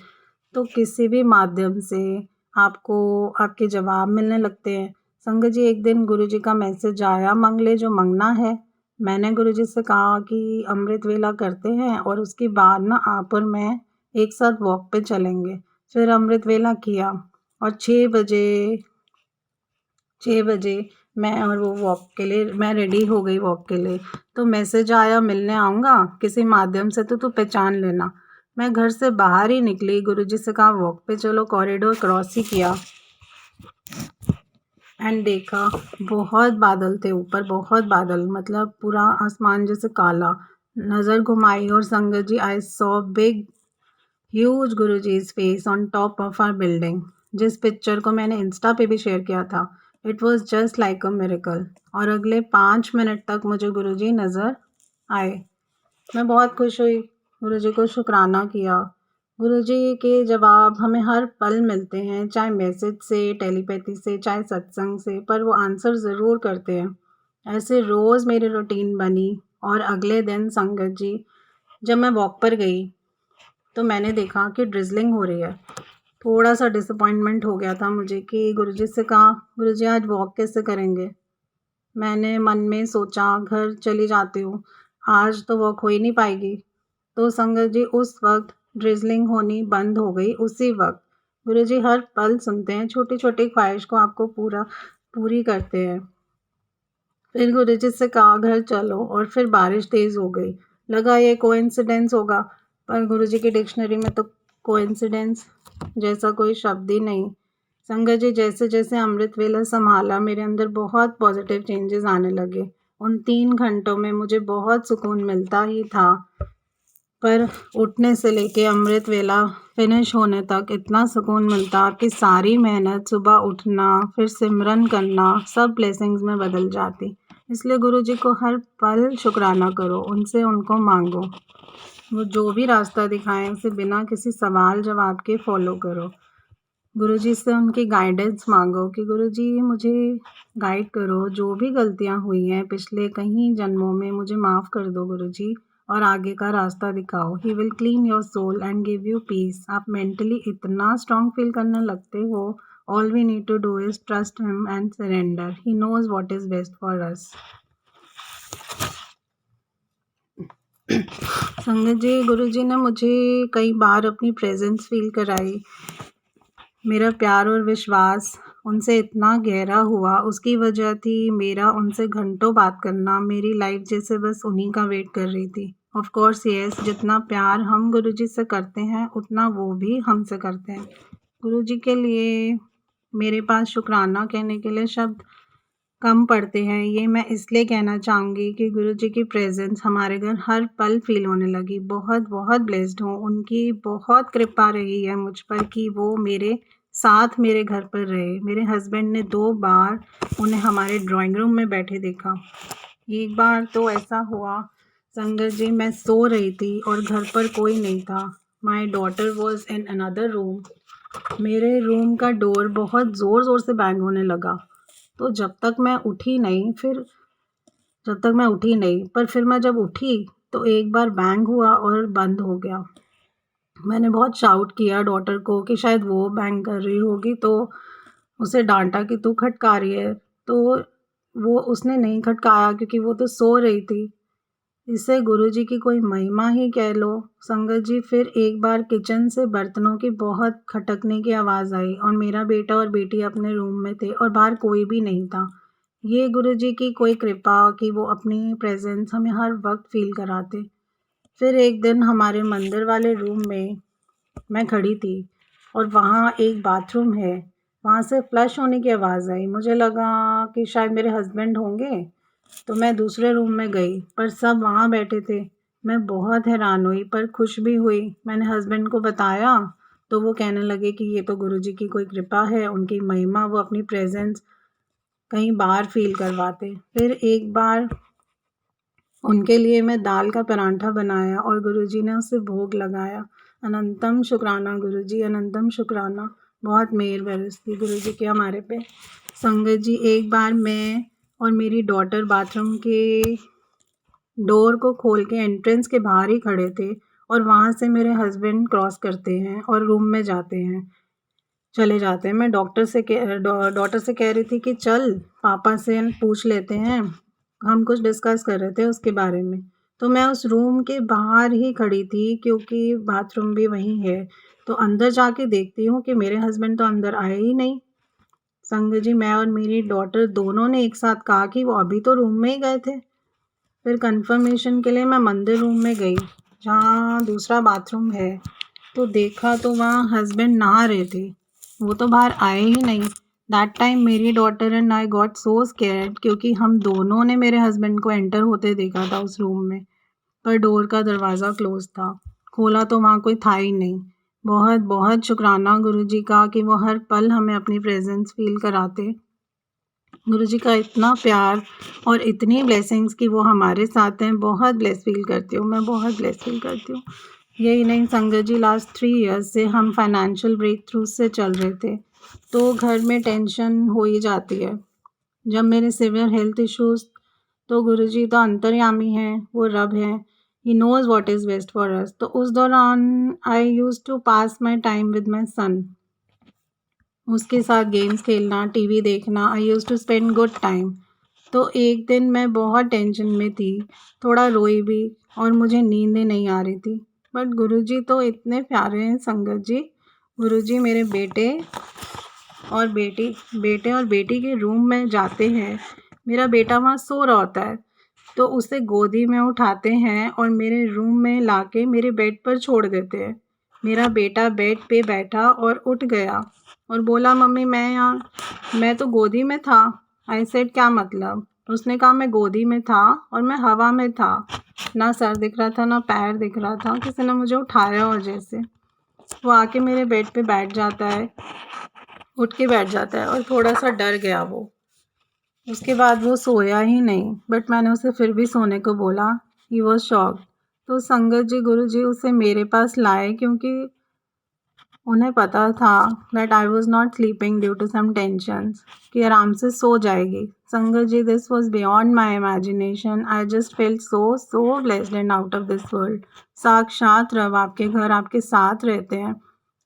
तो किसी भी माध्यम से आपको आपके जवाब मिलने लगते हैं। संगत जी, एक दिन गुरुजी का मैसेज आया, मांग ले जो मांगना है। मैंने गुरुजी से कहा कि अमृत वेला करते हैं और उसके बाद ना आप और मैं एक साथ वॉक पे चलेंगे। फिर अमृत वेला किया और 6 बजे मैं रेडी हो गई वॉक के लिए। तो मैसेज आया, मिलने आऊँगा किसी माध्यम से, तो तू पहचान लेना। मैं घर से बाहर ही निकली, गुरुजी से कहा वॉक पे चलो, कॉरिडोर क्रॉस ही किया एंड देखा बहुत बादल थे ऊपर, बहुत बादल, मतलब पूरा आसमान जैसे काला। नज़र घुमाई और संगत जी, I saw big huge Guruji's face on top of our building. जिस पिक्चर को मैंने इंस्टा पे भी शेयर किया था, it was just like a miracle. और अगले 5 मिनट तक मुझे गुरुजी नज़र आए। मैं बहुत खुश हुई, गुरुजी को शुक्राना किया। गुरुजी के जवाब हमें हर पल मिलते हैं, चाहे मैसेज से, टेलीपैथी से, चाहे सत्संग से, पर वो आंसर ज़रूर करते हैं। ऐसे रोज़ मेरी रूटीन बनी और अगले दिन संगत जी, जब मैं वॉक पर गई तो मैंने देखा कि ड्रिज़लिंग हो रही है। थोड़ा-सा डिसअपॉइंटमेंट हो गया था मुझे कि गुरुजी से कहा, गुरुजी आज वॉक कैसे करेंगे? मैंने मन में सोचा घर चली जाती हूँ, आज तो वॉक हो ही नहीं पाएगी। तो संगत जी, उस वक़्त ड्रिज़लिंग होनी बंद हो गई, उसी वक़्त। गुरुजी हर पल सुनते हैं, छोटी-छोटी ख्वाहिश को आपको पूरी करते हैं। फिर गुरुजी से कहा घर चलो और फिर बारिश तेज़ हो गई। लगा ये कोइंसिडेंस होगा, पर गुरुजी की डिक्शनरी में तो कोइंसिडेंस जैसा कोई शब्द ही नहीं। संगत जी, जैसे-जैसे अमृत वेला संभाला, मेरे अंदर बहुत पॉजिटिव चेंजेस आने लगे। उन 3 घंटों में मुझे बहुत सुकून मिलता ही था, पर उठने से लेके अमृत वेला फिनिश होने तक इतना सुकून मिलता कि सारी मेहनत, सुबह उठना, फिर सिमरन करना, सब ब्लेसिंग्स में बदल जाती। इसलिए गुरुजी को हर पल शुक्राना करो, उनसे उनको मांगो। वो जो भी रास्ता दिखाएं उसे बिना किसी सवाल जवाब के फॉलो करो। गुरुजी से उनकी गाइडेंस मांगो कि गुरुजी मुझे गाइड करो, जो भी गलतियां हुई हैं पिछले कई जन्मों में मुझे माफ़ कर दो गुरुजी, और आगे का रास्ता दिखाओ। He will clean your soul and give you peace. आप मेंटली इतना स्ट्रांग फील करने लगते हो। All we need to do is trust him and surrender. He knows what is best for us. Sangat ji, गुरु जी ने मुझे कई बार अपनी प्रेजेंस फील कराई। मेरा प्यार और विश्वास उनसे इतना गहरा हुआ, उसकी वजह थी मेरा उनसे घंटों बात करना। मेरी लाइफ जैसे बस उन्हीं का वेट कर रही थी। ऑफ कोर्स यस, जितना प्यार हम गुरु जी से करते हैं उतना वो भी हमसे करते हैं। गुरु जी के लिए मेरे पास शुक्राना कहने के लिए शब्द कम पड़ते हैं। ये मैं इसलिए कहना चाहूँगी कि गुरु जी की प्रेजेंस हमारे घर हर पल फील होने लगी। बहुत बहुत ब्लेस्ड हूँ। उनकी बहुत कृपा रही है मुझ पर कि वो मेरे साथ मेरे घर पर रहे। मेरे हस्बैंड ने 2 बार उन्हें हमारे ड्राइंग रूम में बैठे देखा। एक बार तो ऐसा हुआ संगत जी, मैं सो रही थी और घर पर कोई नहीं था। My daughter was in another room. मेरे रूम का डोर बहुत ज़ोर ज़ोर से बैंग होने लगा। तो जब तक मैं उठी नहीं पर फिर मैं जब उठी तो एक बार बैंग हुआ और बंद हो गया। मैंने बहुत शाउट किया डॉटर को कि शायद वो बैंग कर रही होगी, तो उसे डांटा कि तू खटका रही है। तो वो उसने नहीं खटकाया क्योंकि वो तो सो रही थी। इसे गुरुजी की कोई महिमा ही कह लो संगत जी। फिर एक बार किचन से बर्तनों की बहुत खटकने की आवाज़ आई और मेरा बेटा और बेटी अपने रूम में थे और बाहर कोई भी नहीं था। ये गुरुजी की कोई कृपा कि वो अपनी प्रेजेंस हमें हर वक्त फील कराते। फिर एक दिन हमारे मंदिर वाले रूम में मैं खड़ी थी और वहाँ एक बाथरूम है। वहाँ से फ्लश होने की आवाज़ आई। मुझे लगा कि शायद मेरे हस्बैंड होंगे, तो मैं दूसरे रूम में गई पर सब वहाँ बैठे थे। मैं बहुत हैरान हुई पर खुश भी हुई। मैंने हस्बैंड को बताया तो वो कहने लगे कि ये तो गुरुजी की कोई कृपा है, उनकी महिमा, वो अपनी प्रेजेंस कई बार फील करवाते। फिर एक बार उनके लिए मैं दाल का परांठा बनाया और गुरुजी ने उसे भोग लगाया। अनंतम शुक्राना गुरुजी, अनंतम शुक्राना। बहुत मेहर बरसती गुरुजी की हमारे पे। संगत जी, एक बार मैं और मेरी डॉटर बाथरूम के डोर को खोल के एंट्रेंस के बाहर ही खड़े थे और वहाँ से मेरे हस्बैंड क्रॉस करते हैं और रूम में चले जाते हैं। मैं डॉटर से कह रही थी कि चल पापा से पूछ लेते हैं, हम कुछ डिस्कस कर रहे थे उसके बारे में। तो मैं उस रूम के बाहर ही खड़ी थी क्योंकि बाथरूम भी वहीं है। तो अंदर जाके देखती हूँ कि मेरे हस्बैंड तो अंदर आए ही नहीं। संगत जी, मैं और मेरी डॉटर दोनों ने एक साथ कहा कि वो अभी तो रूम में ही गए थे। फिर कंफर्मेशन के लिए मैं मंदिर रूम में गई जहाँ दूसरा बाथरूम है। तो देखा तो वहाँ हस्बैंड नहा रहे थे, वो तो बाहर आए ही नहीं। दैट टाइम मेरी daughter and I got so scared क्योंकि हम दोनों ने मेरे हस्बैंड को एंटर होते देखा था उस रूम में, पर डोर का दरवाज़ा क्लोज था। खोला तो वहाँ कोई था ही नहीं। बहुत बहुत शुक्राना गुरुजी का कि वो हर पल हमें अपनी प्रेजेंस फील कराते। गुरुजी का इतना प्यार और इतनी ब्लेसिंग्स कि वो हमारे साथ हैं। बहुत ब्लेस फील करती हूँ मैं, बहुत ब्लेस फील करती हूँ। यही नहीं संगत जी, लास्ट 3 इयर्स से हम फाइनेंशियल ब्रेक थ्रू से चल रहे थे, तो घर में टेंशन हो ही जाती है। जब मेरे सिवियर हेल्थ इश्यूज, तो गुरुजी तो अंतर्यामी हैं, वो रब हैं। He knows what is best for us. तो उस दौरान I used to pass my time with my son. उसके साथ गेम्स खेलना, टीवी देखना। I used to spend good time. तो एक दिन मैं बहुत टेंशन में थी, थोड़ा रोई भी और मुझे नींद ही नहीं आ रही थी। बट गुरुजी तो इतने प्यारे हैं संगत जी। गुरुजी मेरे बेटे और बेटी के रूम में जाते हैं। मेरा बेटा वहाँ सो रहा होता है तो उसे गोदी में उठाते हैं और मेरे रूम में लाके मेरे बेड पर छोड़ देते हैं। मेरा बेटा बेड पे बैठा और उठ गया और बोला, मम्मी मैं तो गोदी में था। आई सेड क्या मतलब? उसने कहा मैं गोदी में था और मैं हवा में था, ना सर दिख रहा था ना पैर दिख रहा था, किसी ने मुझे उठाया और जैसे। वो आके मेरे बेड पे बैठ जाता है, उठ के बैठ जाता है और थोड़ा सा डर गया वो। उसके बाद वो सोया ही नहीं, बट मैंने उसे फिर भी सोने को बोला। He was shocked. तो संगत जी, गुरु जी उसे मेरे पास लाए क्योंकि उन्हें पता था that I was not sleeping due to some tensions, कि आराम से सो जाएगी। संगत जी, this was beyond my imagination. I just felt so blessed and out of this world. साक्षात रब आपके घर आपके साथ रहते हैं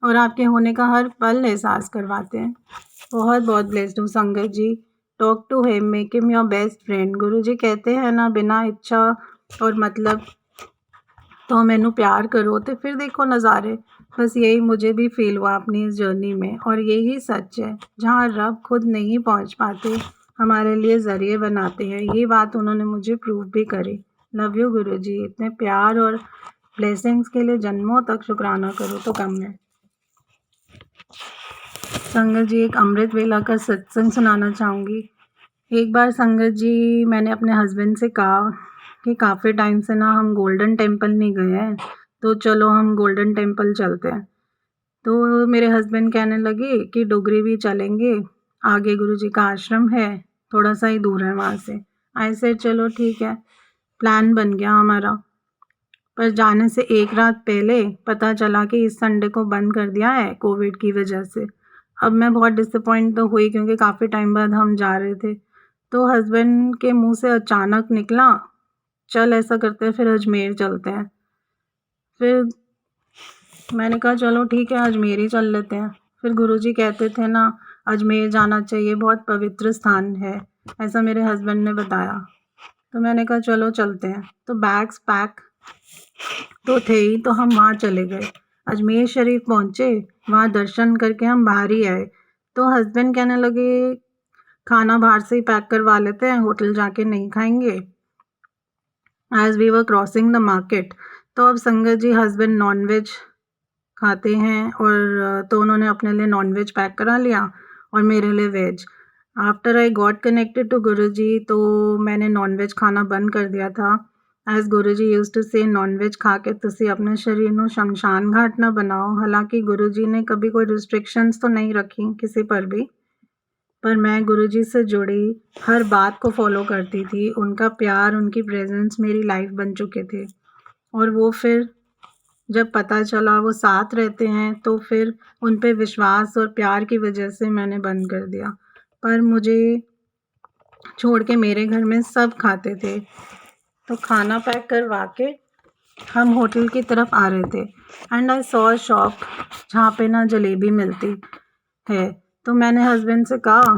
और आपके होने का हर पल एहसास करवाते हैं। बहुत बहुत ब्लेस्ड हूँ संगत जी। Talk to him, make him your best friend. Guru ji कहते हैं ना, बिना इच्छा और मतलब तो मैनू प्यार करो तो फिर देखो नज़ारे। बस यही मुझे भी फील हुआ अपनी इस जर्नी में, और यही सच है, जहाँ रब खुद नहीं पहुँच पाते हमारे लिए ज़रिए बनाते हैं। ये बात उन्होंने मुझे प्रूव भी करी। लव यू गुरु जी। इतने प्यार और ब्लेसिंग्स के लिए जन्मों तक शुक्राना करो तो कम है। संगत जी, एक अमृत वेला का सत्संग सुनाना चाहूँगी। एक बार संगत जी, मैंने अपने हस्बैंड से कहा कि काफ़ी टाइम से ना हम गोल्डन टेम्पल नहीं गए हैं, तो चलो हम गोल्डन टेम्पल चलते हैं। तो मेरे हस्बैंड कहने लगे कि डोगरी भी चलेंगे, आगे गुरुजी का आश्रम है, थोड़ा सा ही दूर है वहाँ से। आई सेड चलो ठीक है, प्लान बन गया हमारा। पर जाने से एक रात पहले पता चला कि इस संडे को बंद कर दिया है कोविड की वजह से। अब मैं बहुत डिसअपॉइंट तो हुई, क्योंकि काफ़ी टाइम बाद हम जा रहे थे। तो हस्बैंड के मुंह से अचानक निकला, चल ऐसा करते हैं फिर अजमेर चलते हैं। फिर मैंने कहा चलो ठीक है, अजमेर ही चल लेते हैं। फिर गुरुजी कहते थे ना, अजमेर जाना चाहिए, बहुत पवित्र स्थान है, ऐसा मेरे हस्बैंड ने बताया। तो मैंने कहा चलो चलते हैं। तो बैग्स पैक तो थे ही, तो हम वहाँ चले गए। अजमेर शरीफ पहुँचे, वहाँ दर्शन करके हम बाहर ही आए। तो हस्बैंड कहने लगे खाना बाहर से ही पैक करवा लेते हैं, होटल जाके नहीं खाएंगे, as we were crossing the market. तो अब संगत जी, हस्बैंड नॉन वेज खाते हैं, और तो उन्होंने अपने लिए नॉन वेज पैक करा लिया और मेरे लिए veg. After I got connected to Guruji, तो मैंने नॉन वेज खाना बंद कर दिया था। As Guruji used to say, non veg खा के तुसी अपने शरीर ਨੂੰ शमशान घाट ना बनाओ। हालांकि गुरुजी ने कभी कोई रिस्ट्रिक्शंस तो नहीं रखी किसी पर भी, पर मैं गुरुजी से जुड़ी हर बात को फॉलो करती थी। उनका प्यार, उनकी प्रेजेंस मेरी लाइफ बन चुके थे। और वो फिर जब पता चला वो साथ रहते हैं, तो फिर उन पे विश्वास और प्यार की वजह से मैंने बंद कर दिया। पर मुझे छोड़ के मेरे घर में सब खाते थे। तो खाना पैक करवा के हम होटल की तरफ आ रहे थे, and I saw a shop जहाँ पे ना जलेबी मिलती है। तो मैंने हस्बैंड से कहा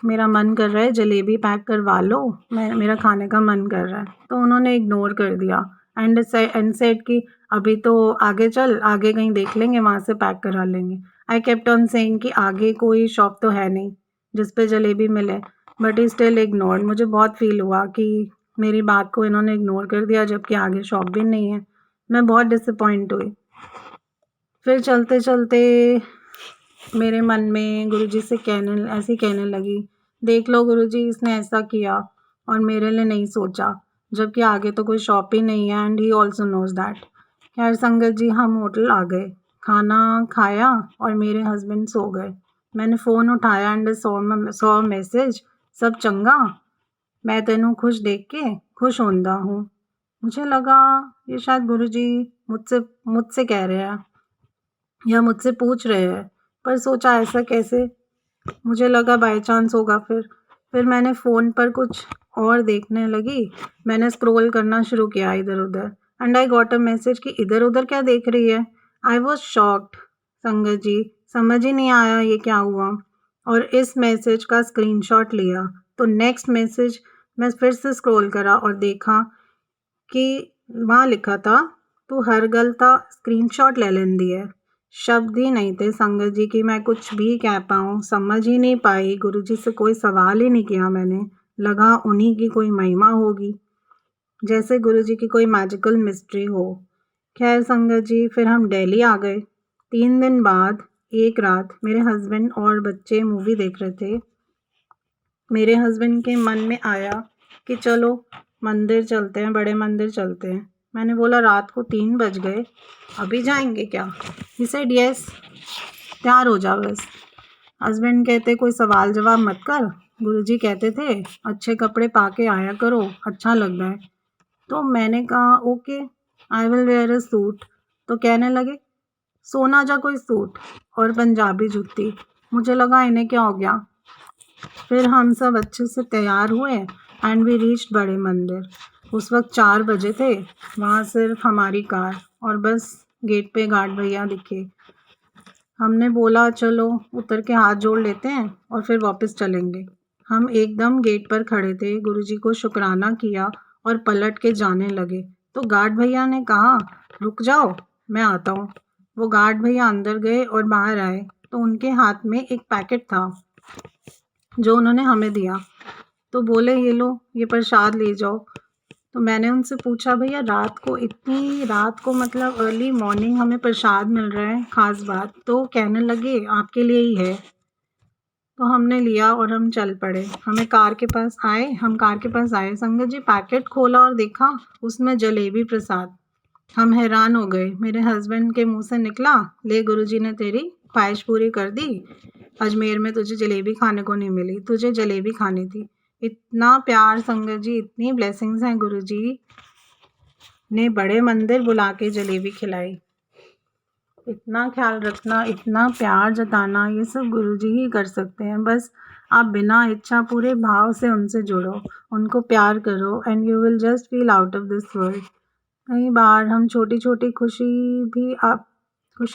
मेरा मन कर रहा है जलेबी पैक करवा लो, मेरा खाने का मन कर रहा है। तो उन्होंने इग्नोर कर दिया एंड सेड कि अभी तो आगे चल, आगे कहीं देख लेंगे, वहाँ से पैक करा लेंगे। आई केप्ट ऑन सेइंग कि आगे कोई शॉप तो है नहीं जिस पे जलेबी मिले, बट ही स्टिल इग्नोर्ड। मुझे बहुत फील हुआ कि मेरी बात को इन्होंने इग्नोर कर दिया, जबकि आगे शॉप भी नहीं है। मैं बहुत डिसअपॉइंट हुई। फिर चलते चलते मेरे मन में गुरुजी से ऐसे कहने लगी, देख लो गुरुजी, इसने ऐसा किया और मेरे लिए नहीं सोचा, जबकि आगे तो कोई शॉप ही नहीं है, and he also knows that. खैर संगत जी, हम होटल आ गए, खाना खाया और मेरे हस्बैंड सो गए। मैंने फ़ोन उठाया एंड सॉ मैसेज, सब चंगा, मैं तेनू खुश देख के खुश होंदा हूँ। मुझे लगा ये शायद गुरुजी मुझसे मुझसे कह रहे हैं या मुझसे पूछ रहे हैं, पर सोचा ऐसा कैसे, मुझे लगा बाय चांस होगा। फिर मैंने फ़ोन पर कुछ और देखने लगी। मैंने स्क्रॉल करना शुरू किया इधर उधर, and I got a message कि इधर उधर क्या देख रही है। आई वॉज शॉक्ड संगत जी, समझ ही नहीं आया ये क्या हुआ, और इस मैसेज का स्क्रीनशॉट लिया। तो नेक्स्ट मैसेज मैं फिर से स्क्रॉल करा और देखा कि वहाँ लिखा था तू हर गल ता स्क्रीनशॉट ले लेंदी है। शब्द ही नहीं थे संगत जी कि मैं कुछ भी कह पाऊँ, समझ ही नहीं पाई। गुरुजी से कोई सवाल ही नहीं किया मैंने, लगा उन्हीं की कोई महिमा होगी, जैसे गुरुजी की कोई मैजिकल मिस्ट्री हो। खैर संगत जी, फिर हम दिल्ली आ गए। 3 दिन बाद एक रात मेरे हस्बैंड और बच्चे मूवी देख रहे थे। मेरे हस्बैंड के मन में आया कि चलो मंदिर चलते हैं, बड़े मंदिर चलते हैं। मैंने बोला रात को 3 बज गए, अभी जाएंगे क्या? ही सेड यस, तैयार हो जा बस। हस्बैंड कहते कोई सवाल जवाब मत कर, गुरुजी कहते थे अच्छे कपड़े पा के आया करो, अच्छा लग रहा है। तो मैंने कहा okay, I will where a suit. तो कहने लगे सोना जा कोई सूट और पंजाबी जूती। मुझे लगा इन्हें क्या हो गया। फिर हम सब अच्छे से तैयार हुए एंड वी रीच्ड बड़े मंदिर। उस वक्त 4 बजे थे। वहाँ सिर्फ हमारी कार और बस गेट पे गार्ड भैया दिखे। हमने बोला चलो उतर के हाथ जोड़ लेते हैं और फिर वापस चलेंगे। हम एकदम गेट पर खड़े थे, गुरुजी को शुक्राना किया और पलट के जाने लगे तो गार्ड भैया ने कहा रुक जाओ, मैं आता हूँ। वो गार्ड भैया अंदर गए और बाहर आए तो उनके हाथ में एक पैकेट था जो उन्होंने हमें दिया। तो बोले ये लो, ये प्रसाद ले जाओ। तो मैंने उनसे पूछा भैया इतनी रात को मतलब अर्ली मॉर्निंग हमें प्रसाद मिल रहा है, ख़ास बात। तो कहने लगे आपके लिए ही है। तो हमने लिया और हम चल पड़े। हम कार के पास आए। संगत जी पैकेट खोला और देखा उसमें जलेबी प्रसाद। हम हैरान हो गए। मेरे हस्बैंड के मुंह से निकला, ले गुरुजी ने तेरी ख्वाहिश पूरी कर दी। अजमेर में तुझे जलेबी खाने को नहीं मिली, तुझे जलेबी खानी थी। इतना प्यार संगत जी, इतनी ब्लेसिंग्स हैं गुरुजी ने बड़े मंदिर बुला के जलेबी खिलाई। इतना ख्याल रखना, इतना प्यार जताना, ये सब गुरुजी ही कर सकते हैं। बस आप बिना इच्छा पूरे भाव से उनसे जुड़ो, उनको प्यार करो and you will just feel out of this world. कई बार हम छोटी छोटी खुशी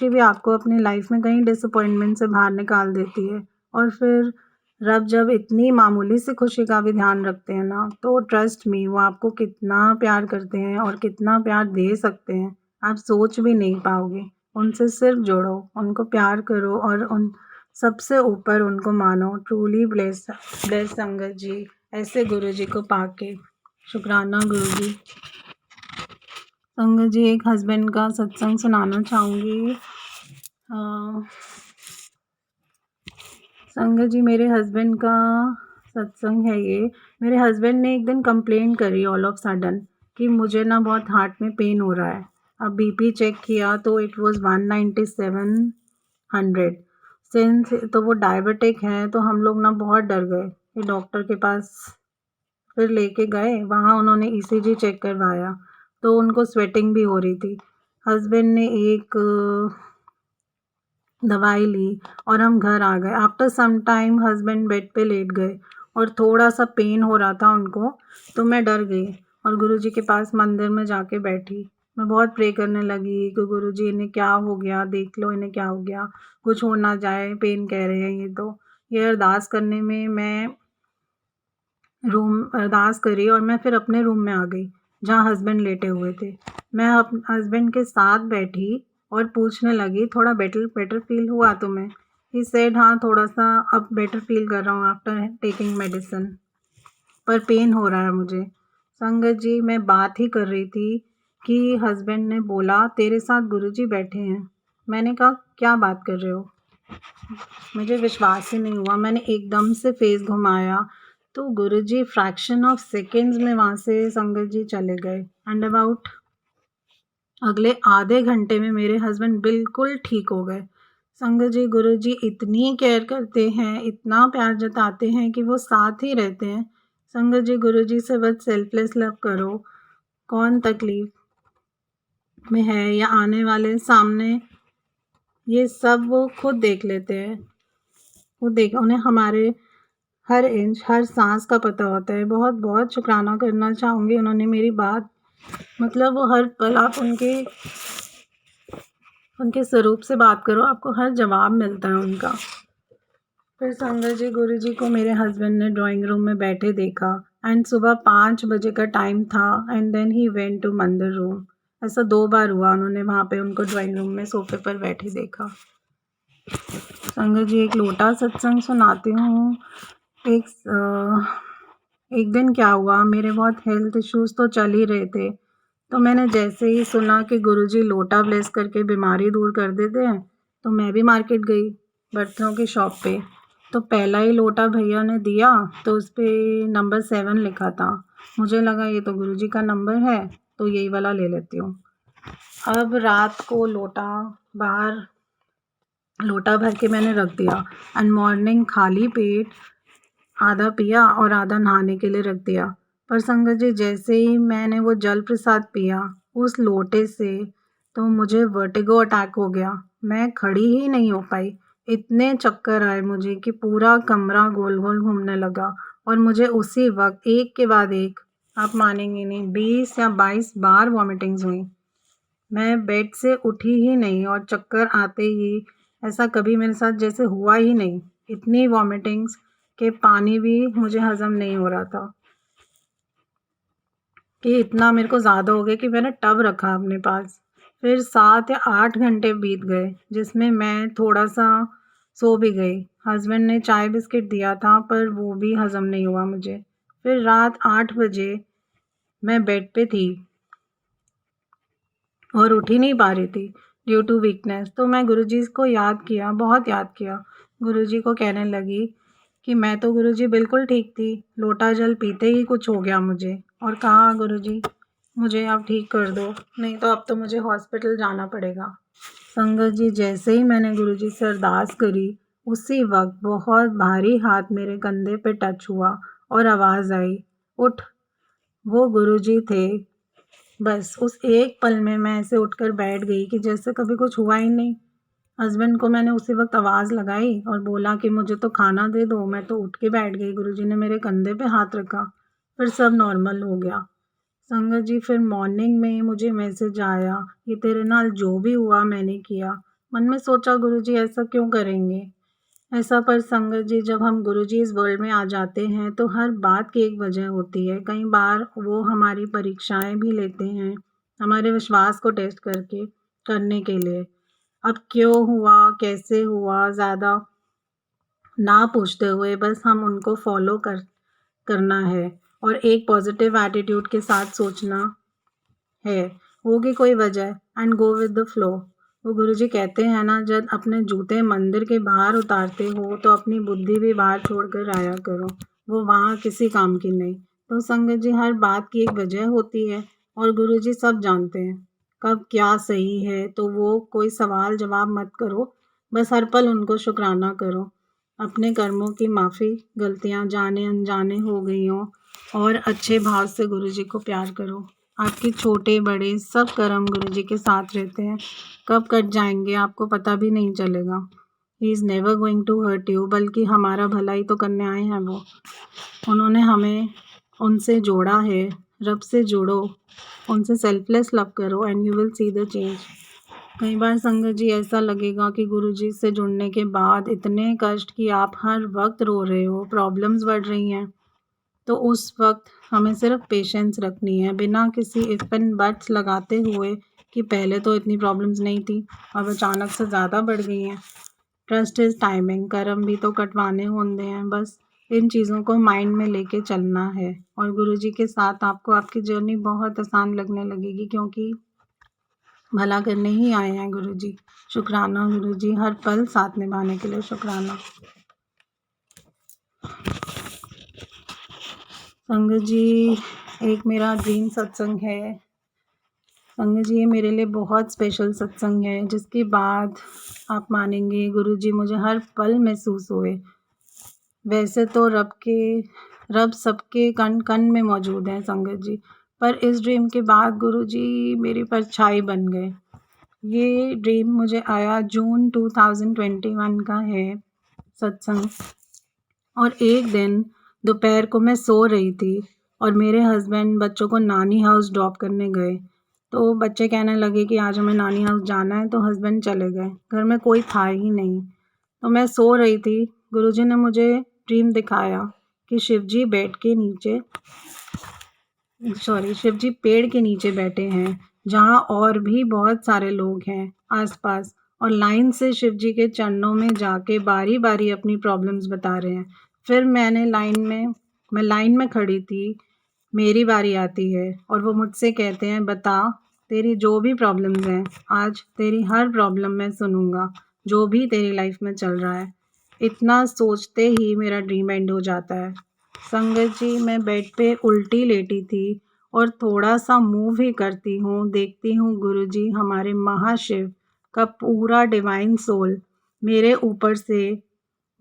भी आपको अपनी लाइफ में कहीं डिसअपॉइंटमेंट से बाहर निकाल देती है। और फिर रब जब इतनी मामूली सी खुशी का भी ध्यान रखते हैं ना, तो ट्रस्ट मी वो आपको कितना प्यार करते हैं और कितना प्यार दे सकते हैं आप सोच भी नहीं पाओगे। उनसे सिर्फ जुड़ो, उनको प्यार करो और उन सबसे ऊपर उनको मानो। ट्रूली ब्लेस संगत जी, ऐसे गुरु जी को पाके शुक्राना गुरु जी। संगत जी एक हस्बैंड का सत्संग सुनाना चाहूँगी। संगत जी मेरे हस्बैंड का सत्संग है ये। मेरे हस्बैंड ने एक दिन कंप्लेंट करी ऑल ऑफ सडन कि मुझे ना बहुत हार्ट में पेन हो रहा है। अब बीपी चेक किया तो इट वाज 197/100। सिंस तो वो डायबिटिक है तो हम लोग ना बहुत डर गए। फिर डॉक्टर के पास फिर लेके गए, वहाँ उन्होंने ईसीजी चेक करवाया तो उनको स्वेटिंग भी हो रही थी। हस्बैंड ने एक दवाई ली और हम घर आ गए। After some time husband bed पे लेट गए और थोड़ा सा पेन हो रहा था उनको, तो मैं डर गई और गुरुजी के पास मंदिर में जाके बैठी। मैं बहुत प्रे करने लगी कि गुरुजी इन्हें क्या हो गया, देख लो इन्हें क्या हो गया, कुछ हो ना जाए, पेन कह रहे हैं ये। तो ये अरदास करने में मैं अरदास करी और मैं फिर अपने रूम में आ गई जहाँ हस्बैंड लेटे हुए थे। मैं हस्बैंड के साथ बैठी और पूछने लगी थोड़ा बेटर फील हुआ तुम्हें? ही सेड हाँ थोड़ा सा अब बेटर फील कर रहा हूँ आफ्टर टेकिंग मेडिसिन, पर पेन हो रहा है मुझे। संगत जी मैं बात ही कर रही थी कि हस्बैंड ने बोला तेरे साथ गुरुजी बैठे हैं। मैंने कहा क्या बात कर रहे हो? मुझे विश्वास ही नहीं हुआ। मैंने एकदम से फेस घुमाया तो गुरुजी फ्रैक्शन ऑफ सेकेंड्स में वहाँ से संगत जी चले गए एंड अबाउट अगले आधे घंटे में मेरे हस्बैंड बिल्कुल ठीक हो गए। संगत जी गुरुजी इतनी केयर करते हैं, इतना प्यार जताते हैं कि वो साथ ही रहते हैं। संगत जी गुरुजी से बस सेल्फलेस लव करो। कौन तकलीफ में है या आने वाले सामने, ये सब वो खुद देख लेते हैं। उन्हें हमारे हर इंच हर सांस का पता होता है। बहुत बहुत शुक्राना करना चाहूँगी उन्होंने मेरी बात, मतलब वो हर पल आप उनके स्वरूप से बात करो, आपको हर जवाब मिलता है उनका। फिर संगत जी गुरुजी को मेरे हस्बैंड ने ड्राइंग रूम में बैठे देखा एंड सुबह 5 बजे का टाइम था and then he went to mandir room. ऐसा 2 बार हुआ, उन्होंने वहाँ पे उनको ड्राइंग रूम में सोफे पर बैठे देखा। संगत जी एक लोटा सत्संग सुनाती हूँ। एक दिन क्या हुआ, मेरे बहुत हेल्थ इश्यूज़ तो चल ही रहे थे, तो मैंने जैसे ही सुना कि गुरुजी लोटा ब्लेस करके बीमारी दूर कर देते हैं तो मैं भी मार्केट गई बर्तनों की शॉप पे। तो पहला ही लोटा भैया ने दिया तो उस पर नंबर 7 लिखा था। मुझे लगा ये तो गुरुजी का नंबर है तो यही वाला ले लेती हूँ। अब रात को लोटा भर के मैंने रख दिया एंड मॉर्निंग खाली पेट आधा पिया और आधा नहाने के लिए रख दिया। पर संगत जी जैसे ही मैंने वो जल प्रसाद पिया उस लोटे से, तो मुझे वर्टिगो अटैक हो गया। मैं खड़ी ही नहीं हो पाई। इतने चक्कर आए मुझे कि पूरा कमरा गोल-गोल घूमने लगा और मुझे उसी वक़्त एक के बाद एक, आप मानेंगी नहीं, 20 या 22 बार वॉमिटिंग्स हुई। मैं बेड से उठी ही नहीं और चक्कर आते ही, ऐसा कभी मेरे साथ जैसे हुआ ही नहीं। इतनी वॉमिटिंग्स कि पानी भी मुझे हज़म नहीं हो रहा था कि इतना मेरे को ज़्यादा हो गया कि मैंने टब रखा अपने पास। फिर 7 या 8 घंटे बीत गए जिसमें मैं थोड़ा-सा सो भी गई। हस्बैंड ने चाय बिस्किट दिया था पर वो भी हज़म नहीं हुआ मुझे। फिर रात 8 बजे मैं बेड पे थी और उठ ही नहीं पा रही थी ड्यू टू वीकनेस। तो मैं गुरुजी को याद किया, बहुत याद किया। गुरुजी को कहने लगी कि मैं तो गुरुजी बिल्कुल ठीक थी, लोटा जल पीते ही कुछ हो गया मुझे। और कहा गुरुजी मुझे अब ठीक कर दो, नहीं तो अब तो मुझे हॉस्पिटल जाना पड़ेगा। संगत जी, जैसे ही मैंने गुरुजी से अरदास करी उसी वक्त बहुत भारी हाथ मेरे कंधे पे टच हुआ और आवाज़ आई, उठ। वो गुरुजी थे। बस उस एक पल में मैं ऐसे उठकर बैठ गई कि जैसे कभी कुछ हुआ ही नहीं। हस्बैंड को मैंने उसी वक्त आवाज़ लगाई और बोला कि मुझे तो खाना दे दो। मैं तो उठ के बैठ गई। गुरुजी ने मेरे कंधे पे हाथ रखा, फिर सब नॉर्मल हो गया। संगत जी, फिर मॉर्निंग में मुझे मैसेज आया, ये तेरे नाल जो भी हुआ मैंने किया। मन में सोचा गुरुजी ऐसा क्यों करेंगे ऐसा। पर संगत जी, जब हम गुरुजी इस वर्ल्ड में आ जाते हैं तो हर बात की एक वजह होती है। कई बार वो हमारी परीक्षाएं भी लेते हैं, हमारे विश्वास को टेस्ट करने के लिए। अब क्यों हुआ, कैसे हुआ, ज़्यादा ना पूछते हुए बस हम उनको फॉलो करना है और एक पॉजिटिव एटीट्यूड के साथ सोचना है। होगी कोई वजह and go with the flow. वो गुरुजी कहते हैं ना, जब अपने जूते मंदिर के बाहर उतारते हो तो अपनी बुद्धि भी बाहर छोड़कर आया करो, वो वहाँ किसी काम की नहीं। तो संगत जी, हर बात की एक वजह होती है और गुरुजी सब जानते हैं कब क्या सही है। तो वो कोई सवाल जवाब मत करो, बस हर पल उनको शुक्राना करो। अपने कर्मों की माफ़ी, गलतियाँ जाने अनजाने हो गई हों, और अच्छे भाव से गुरुजी को प्यार करो। आपके छोटे बड़े सब कर्म गुरुजी के साथ रहते हैं, कब कट जाएंगे आपको पता भी नहीं चलेगा। He is never going to hurt you, बल्कि हमारा भला ही तो करने आए हैं वो। उन्होंने हमें उनसे जोड़ा है। रब से जुड़ो, उनसे सेल्फलेस लव करो and you will see the change. कई बार संगत जी ऐसा लगेगा कि गुरुजी से जुड़ने के बाद इतने कष्ट कि आप हर वक्त रो रहे हो, प्रॉब्लम्स बढ़ रही हैं। तो उस वक्त हमें सिर्फ पेशेंस रखनी है, बिना किसी इफ एंड बट्स लगाते हुए कि पहले तो इतनी प्रॉब्लम्स नहीं थी अब अचानक से ज़्यादा बढ़ गई हैं। ट्रस्ट इज़ टाइमिंग, कर्म भी तो कटवाने होंगे हैं। बस इन चीज़ों को माइंड में लेके चलना है और गुरुजी के साथ आपको आपकी जर्नी बहुत आसान लगने लगेगी, क्योंकि भला करने ही आए हैं गुरुजी। शुक्राना गुरुजी, हर पल साथ निभाने के लिए शुक्राना। संगत जी, एक मेरा ड्रीम सत्संग है। संगत जी, ये मेरे लिए बहुत स्पेशल सत्संग है, जिसके बाद आप मानेंगे गुरुजी मुझे हर पल महसूस हुए। वैसे तो रब सबके कण कण में मौजूद है संगत जी, पर इस ड्रीम के बाद गुरुजी मेरी परछाई बन गए। ये ड्रीम मुझे आया जून 2021 का है सत्संग। और एक दिन दोपहर को मैं सो रही थी और मेरे हस्बैंड बच्चों को नानी हाउस ड्रॉप करने गए। तो बच्चे कहने लगे कि आज हमें नानी हाउस जाना है, तो हस्बैंड चले गए। घर में कोई था ही नहीं। तो मैं सो रही थी, गुरुजी ने मुझे ड्रीम दिखाया कि शिवजी पेड़ के नीचे बैठे हैं, जहाँ और भी बहुत सारे लोग हैं आसपास, और लाइन से शिवजी के चरणों में जाके बारी बारी अपनी प्रॉब्लम्स बता रहे हैं। फिर मैं लाइन में खड़ी थी, मेरी बारी आती है और वो मुझसे कहते हैं, बता तेरी जो भी प्रॉब्लम्स हैं, आज तेरी हर प्रॉब्लम मैं सुनूंगा, जो भी तेरी लाइफ में चल रहा है। इतना सोचते ही मेरा ड्रीम एंड हो जाता है। संगत जी, मैं बेड पे उल्टी लेटी थी और थोड़ा सा मूव ही करती हूँ, देखती हूँ गुरुजी हमारे महाशिव का पूरा डिवाइन सोल मेरे ऊपर से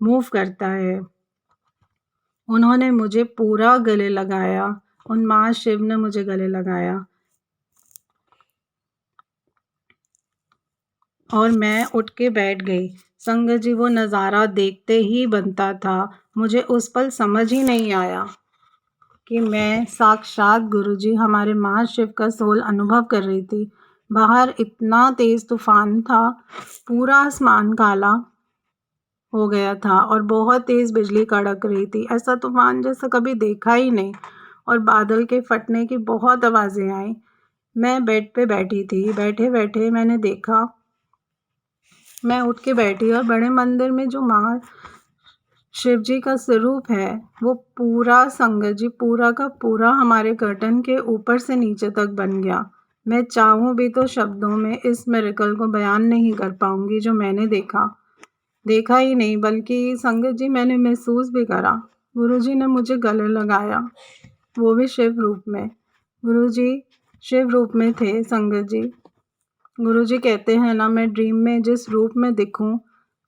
मूव करता है। उन्होंने मुझे पूरा गले लगाया, उन महाशिव ने मुझे गले लगाया और मैं उठ के बैठ गई। संगत जी, वो नज़ारा देखते ही बनता था। मुझे उस पल समझ ही नहीं आया कि मैं साक्षात गुरुजी हमारे महाशिव का सोल अनुभव कर रही थी। बाहर इतना तेज़ तूफान था, पूरा आसमान काला हो गया था और बहुत तेज़ बिजली कड़क रही थी। ऐसा तूफान जैसा कभी देखा ही नहीं, और बादल के फटने की बहुत आवाज़ें आई। मैं बेड पे बैठी थी। बैठे बैठे मैंने देखा, मैं उठ के बैठी और बड़े मंदिर में जो शिव जी का स्वरूप है, वो पूरा संगत जी पूरा का पूरा हमारे कर्टन के ऊपर से नीचे तक बन गया। मैं चाहूँ भी तो शब्दों में इस मिरेकल को बयान नहीं कर पाऊंगी जो मैंने देखा ही नहीं, बल्कि संगत जी मैंने महसूस भी करा। गुरुजी ने मुझे गले लगाया, वो भी शिव रूप में। गुरुजी शिव रूप में थे संगत जी। गुरुजी कहते हैं ना, मैं ड्रीम में जिस रूप में दिखूं,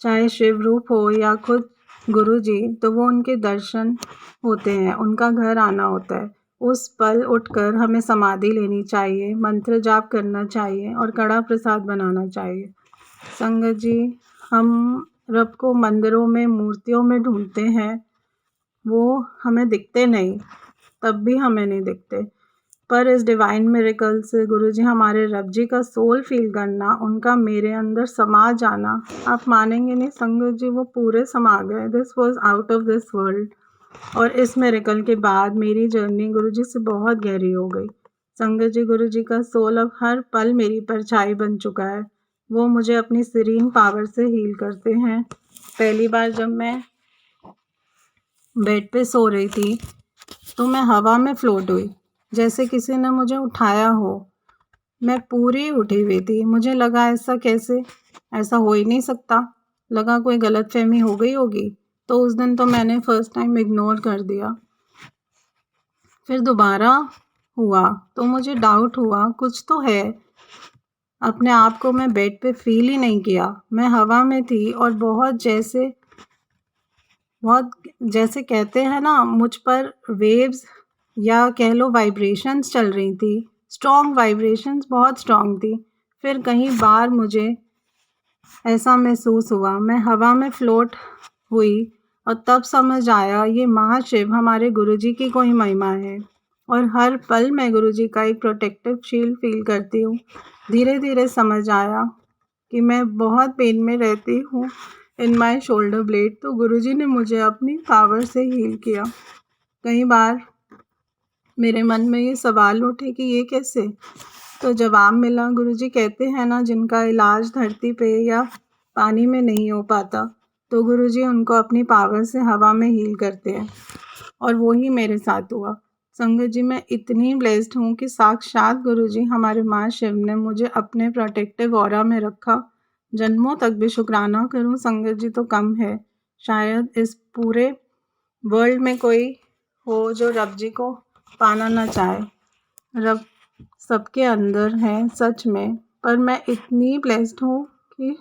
चाहे शिव रूप हो या खुद गुरुजी, तो वो उनके दर्शन होते हैं, उनका घर आना होता है। उस पल उठकर हमें समाधि लेनी चाहिए, मंत्र जाप करना चाहिए और कड़ा प्रसाद बनाना चाहिए। संगत जी, हम रब को मंदिरों में, मूर्तियों में ढूंढते हैं, वो हमें दिखते नहीं, तब भी हमें नहीं दिखते। पर इस डिवाइन मिरेकल से गुरुजी हमारे रब जी का सोल फील करना, उनका मेरे अंदर समा जाना, आप मानेंगे नहीं संगत जी, वो पूरे समा गए। This was out of this world. और इस मिरेकल के बाद मेरी जर्नी गुरुजी से बहुत गहरी हो गई। संगत जी, गुरुजी का सोल अब हर पल मेरी परछाई बन चुका है। वो मुझे अपनी सीरीन पावर से हील करते हैं। पहली बार जब मैं बेड पे सो रही थी, तो मैं हवा में फ्लोट हुई, जैसे किसी ने मुझे उठाया हो। मैं पूरी उठी हुई थी। मुझे लगा ऐसा कैसे, ऐसा हो ही नहीं सकता। लगा कोई गलतफहमी हो गई होगी। तो उस दिन तो मैंने फर्स्ट टाइम इग्नोर कर दिया। फिर दोबारा हुआ तो मुझे डाउट हुआ, कुछ तो है। अपने आप को मैं बेड पे फील ही नहीं किया। मैं हवा में थी और बहुत जैसे कहते हैं ना, मुझ पर वेव्स या कह लो वाइब्रेशंस चल रही थी। स्ट्रॉन्ग वाइब्रेशंस, बहुत स्ट्रॉन्ग थी। फिर कहीं बार मुझे ऐसा महसूस हुआ, मैं हवा में फ्लोट हुई और तब समझ आया, ये महाशिव हमारे गुरुजी की कोई महिमा है। और हर पल मैं गुरुजी का एक प्रोटेक्टिव शील्ड फील करती हूँ। धीरे धीरे समझ आया कि मैं बहुत पेन में रहती हूँ इन माय शोल्डर ब्लेड, तो गुरुजी ने मुझे अपनी पावर से हील किया। कई बार मेरे मन में ये सवाल उठे कि ये कैसे, तो जवाब मिला, गुरुजी कहते हैं ना, जिनका इलाज धरती पे या पानी में नहीं हो पाता, तो गुरुजी उनको अपनी पावर से हवा में हील करते हैं। और वो ही मेरे साथ हुआ। संगत जी, मैं इतनी ब्लेस्ड हूँ कि साक्षात गुरुजी हमारे माँ शिव ने मुझे अपने प्रोटेक्टिव ऑरा में रखा। जन्मों तक भी शुक्राना करूँ संगत जी तो कम है। शायद इस पूरे वर्ल्ड में कोई हो जो रब जी को पाना ना चाहे। रब सबके अंदर है सच में, पर मैं इतनी ब्लेस्ड हूँ कि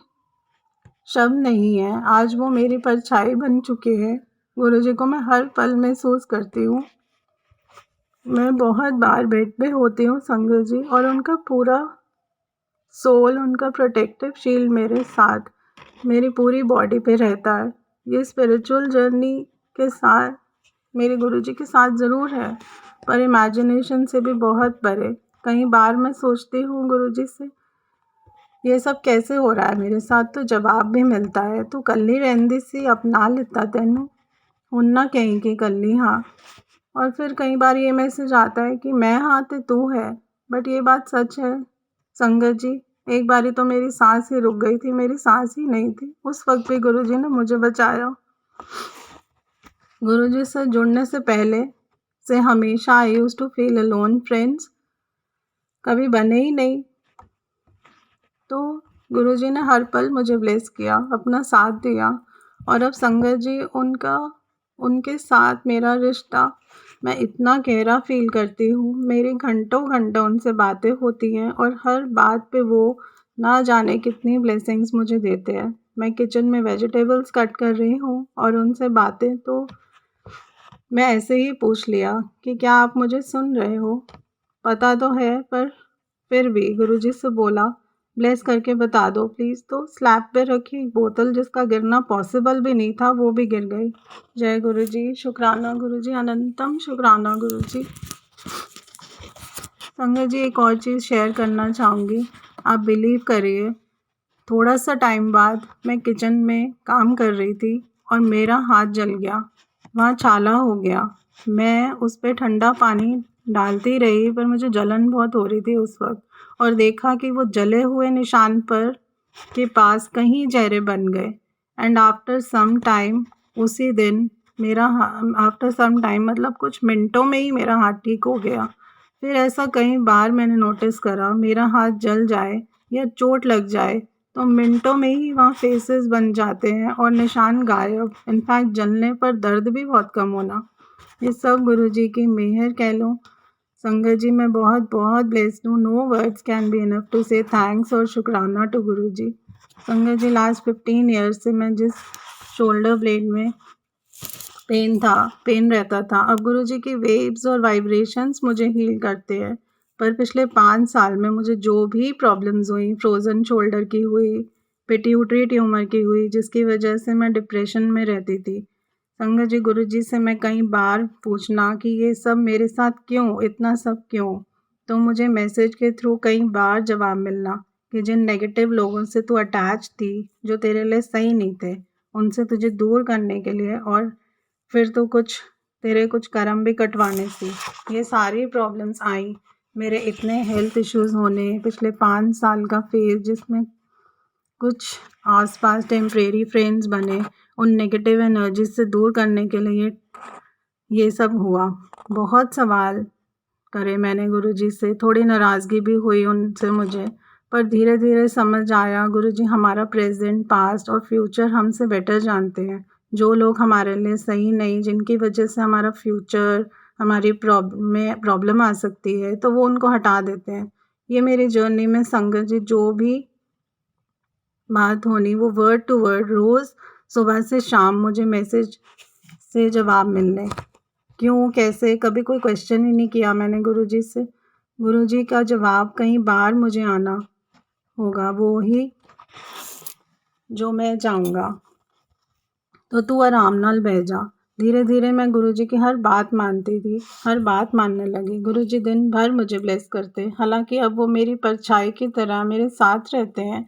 शब्द नहीं है। आज वो मेरी परछाई बन चुके हैं। गुरुजी को मैं हर पल महसूस करती हूँ। मैं बहुत बार बेड पे होती हूँ संगत जी, और उनका पूरा सोल, उनका प्रोटेक्टिव शील्ड मेरे साथ, मेरी पूरी बॉडी पे रहता है। ये स्पिरिचुअल जर्नी के साथ मेरे गुरुजी के साथ ज़रूर है, पर इमेजिनेशन से भी बहुत परे। कई बार मैं सोचती हूँ गुरुजी से, ये सब कैसे हो रहा है मेरे साथ, तो जवाब भी मिलता है, तू कल्ली रहंदी सी, अपना लिता तेनू, उन्ना कहीं की कल्ली हाँ। और फिर कई बार ये मैसेज आता है कि मैं हाँ ते तू है। बट ये बात सच है संगत जी। एक बारी तो मेरी सांस ही रुक गई थी, मेरी सांस ही नहीं थी। उस वक्त भी गुरुजी ने मुझे बचाया। गुरुजी से जुड़ने से पहले से हमेशा I used to feel alone. Friends कभी बने ही नहीं। तो गुरुजी ने हर पल मुझे ब्लेस किया, अपना साथ दिया। और अब संगत जी, उनके साथ मेरा रिश्ता मैं इतना गहरा फील करती हूँ। मेरी घंटों घंटों उनसे बातें होती हैं और हर बात पे वो ना जाने कितनी ब्लेसिंग्स मुझे देते हैं। मैं किचन में वेजिटेबल्स कट कर रही हूँ और उनसे बातें, तो मैं ऐसे ही पूछ लिया कि क्या आप मुझे सुन रहे हो। पता तो है, पर फिर भी गुरुजी से बोला, ब्लेस करके बता दो प्लीज़। तो स्लैब पे रखी बोतल जिसका गिरना पॉसिबल भी नहीं था, वो भी गिर गई। जय गुरु जी, शुक्राना गुरु जी, अनंतम शुक्राना गुरु जी। संगत जी, एक और चीज़ शेयर करना चाहूँगी। आप बिलीव करिए, थोड़ा सा टाइम बाद मैं किचन में काम कर रही थी और मेरा हाथ जल गया, वहाँ छाला हो गया। मैं उस पे ठंडा पानी डालती रही पर मुझे जलन बहुत हो रही थी उस वक्त, और देखा कि वो जले हुए निशान पर के पास कहीं जहरे बन गए। एंड आफ्टर सम टाइम, उसी दिन मेरा आफ्टर सम टाइम मतलब कुछ मिनटों में ही मेरा हाथ ठीक हो गया। फिर ऐसा कई बार मैंने नोटिस करा, मेरा हाथ जल जाए या चोट लग जाए तो मिनटों में ही वहाँ फेसेस बन जाते हैं और निशान गायब। इनफैक्ट जलने पर दर्द भी बहुत कम होना। ये सब गुरु जी की मेहर कह लो। संगत जी, मैं बहुत बहुत ब्लेस्ड हूँ। No words can be enough to say thanks और शुक्राना टू गुरु जी। संगत जी, लास्ट 15 ईयर्स से मैं जिस शोल्डर ब्लेड में पेन रहता था, अब गुरु जी की वेव्स और वाइब्रेशंस मुझे हील करते हैं। पर पिछले 5 साल में मुझे जो भी प्रॉब्लम्स हुई, फ्रोज़न शोल्डर की हुई, पिट्यूटरी ट्यूमर की हुई, जिसकी वजह से मैं डिप्रेशन में रहती थी। संगत जी, गुरु जी से मैं कई बार पूछना कि ये सब मेरे साथ क्यों, इतना सब क्यों, तो मुझे मैसेज के थ्रू कई बार जवाब मिलना कि जिन नेगेटिव लोगों से तू अटैच थी, जो तेरे लिए सही नहीं थे, उनसे तुझे दूर करने के लिए, और फिर तो तेरे कुछ कर्म भी कटवाने से ये सारी प्रॉब्लम्स आई। मेरे इतने हेल्थ इश्यूज़ होने, पिछले 5 साल का फेज़ जिसमें कुछ आसपास टेम्परेरी फ्रेंड्स बने, उन नेगेटिव एनर्जी से दूर करने के लिए ये सब हुआ। बहुत सवाल करे मैंने गुरुजी से, थोड़ी नाराज़गी भी हुई उनसे मुझे, पर धीरे धीरे समझ आया गुरुजी हमारा प्रेजेंट, पास्ट और फ्यूचर हमसे बेटर जानते हैं। जो लोग हमारे लिए सही नहीं, जिनकी वजह से हमारा फ्यूचर, हमारी प्रॉब्लम आ सकती है, तो वो उनको हटा देते हैं। ये मेरी जर्नी में संगत जी जो भी बात होनी, वो वर्ड टू वर्ड रोज़ सुबह से शाम मुझे मैसेज से जवाब मिलने। क्यों, कैसे, कभी कोई क्वेश्चन ही नहीं किया मैंने गुरुजी से। गुरुजी का जवाब कई बार मुझे आना होगा, वो ही जो मैं चाहूँगा। तो तू आराम नाल बह जा। धीरे धीरे मैं गुरुजी की हर बात मानती थी, हर बात मानने लगी। गुरुजी दिन भर मुझे ब्लेस करते, हालांकि अब वो मेरी परछाई की तरह मेरे साथ रहते हैं।